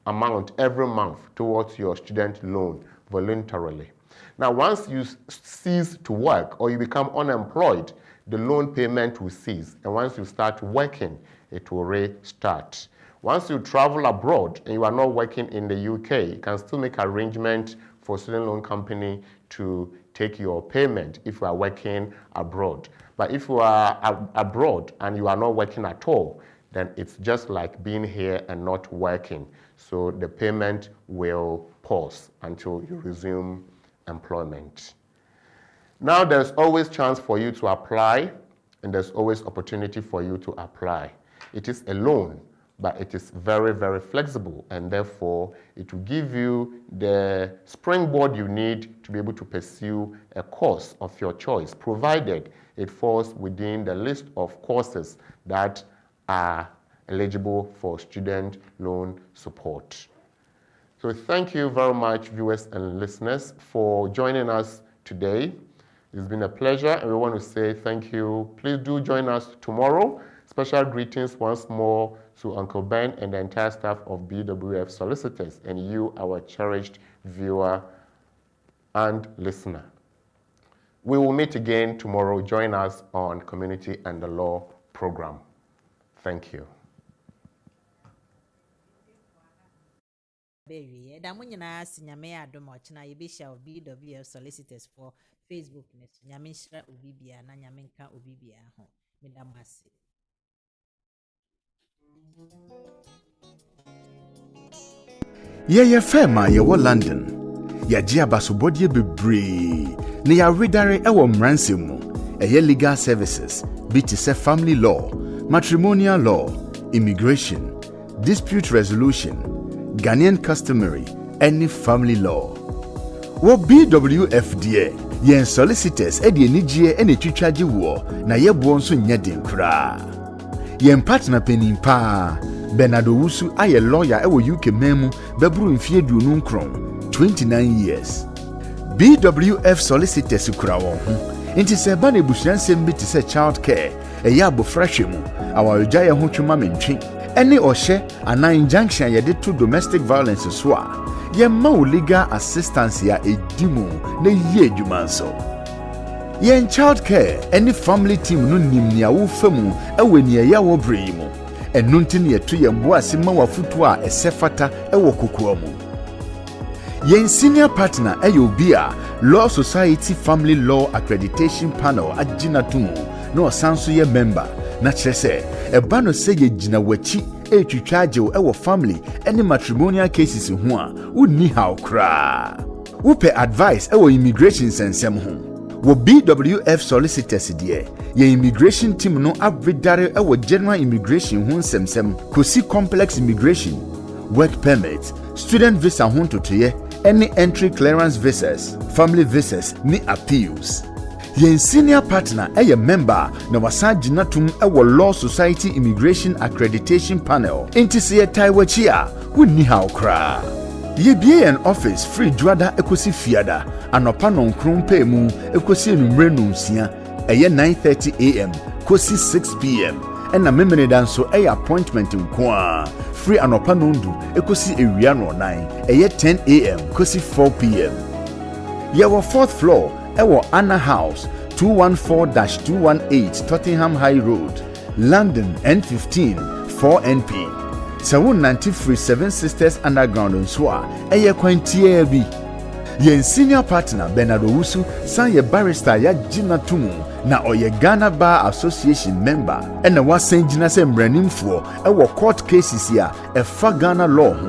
amount every month towards your student loan voluntarily. Now, once you cease to work or you become unemployed, the loan payment will cease. And once you start working, it will restart. Once you travel abroad and you are not working in the UK, you can still make arrangement for student loan company to take your payment if you are working abroad. But if you are abroad and you are not working at all, then it's just like being here and not working. So the payment will pause until you resume employment. Now there's always chance for you to apply, and there's always opportunity for you to apply. It is a loan, but it is very, very flexible, and therefore it will give you the springboard you need to be able to pursue a course of your choice, provided it falls within the list of courses that are eligible for student loan support. So thank you very much, viewers and listeners, for joining us today. It's been a pleasure, and we want to say thank you. Please do join us tomorrow. Special greetings once more to Uncle Ben and the entire staff of BWF Solicitors, and you, our cherished viewer and listener. We will meet again tomorrow. Join us on Community and the Law program. Thank you. BWF Solicitors for Facebook. Nyamenshra Obibia na Nyamenka Obibia ho. Medamasi. Yeye fema yewo London. Yagye abasobodie bebree. Ne ya redare ewo mranse mu. Eye legal services, be to say family law, matrimonial law, immigration, dispute resolution, Ghanaian customary, any family law. Wo BWFDA, yen solicitors edi enijie ene twitwaje wo na yebo nso nya den kra. Yen partner penin pa Bernardo Wusu aye lawyer ewo UK memu bebru mfie duonu nkron 29 years. BWF solicitors kura won ho. Inti se ba na busuansem bi te se child care, eya abofrahwe mu, awaregya ye ho twuma mentwe. Ene ohye ana injunction ye de to domestic violence so a ye ma legal assistance ya edimu na ye adwuma nso. Yen child care any family team no nimnia wo famu ewe ne ya wo brei mu. Enu ntine ye to ye mbo asema wafutu a esefata ewo kokoa mu. Yen senior partner obi a Law Society Family Law Accreditation Panel agina tumu na osanso ye member na kyerese eba no se ye gina wachi etwitwaje wo family any matrimonial cases ho a wonni how kra. Upe advice immigration sensem ho. Wo BWF solicitors die ye immigration team no abredare general immigration ho nsemsem kosi complex immigration work permit, student visa ho ntotoyɛ, any entry clearance visas, family visas, ni appeals. Yen senior partner a member na wasan gyina tum ɛwɔ Law Society Immigration Accreditation Panel. Inti se yɛtae wachi a wonni haw koraa. Yebie an office free dwada ekosi fiada anopa nonkron pɛ mu ekosi enumre nonsia ɛyɛ 9:30 am kosi 6 pm ɛna memene dan so ɛyɛ appointment nko free anopa nondu ekosi ewia no 9 ɛyɛ 10 am kosi 4 pm. Yɛwɔ 4th floor ɛwɔ Anna House 214-218 Tottenham High Road, London N15 4NP. Sawun 93 Seven Sisters Underground nso a ɛyɛ kwantia bi. Yen senior partner Bernardo Wusu san ye barrister ya gina tumu na oye Ghana Bar Association member ɛna wasan gina sɛ mranimfoɔ ɛwɔ court cases ya ɛfa Ghana law ho.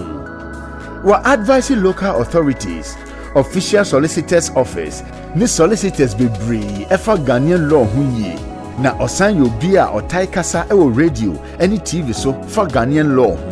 Wa advising local authorities, official solicitors office ni solicitors bebree ɛfa Ghanaian law ho yie. Na osan yo bi a ɔtae kasa ɛwɔ radio ɛne TV so fa Ghanaian law ho.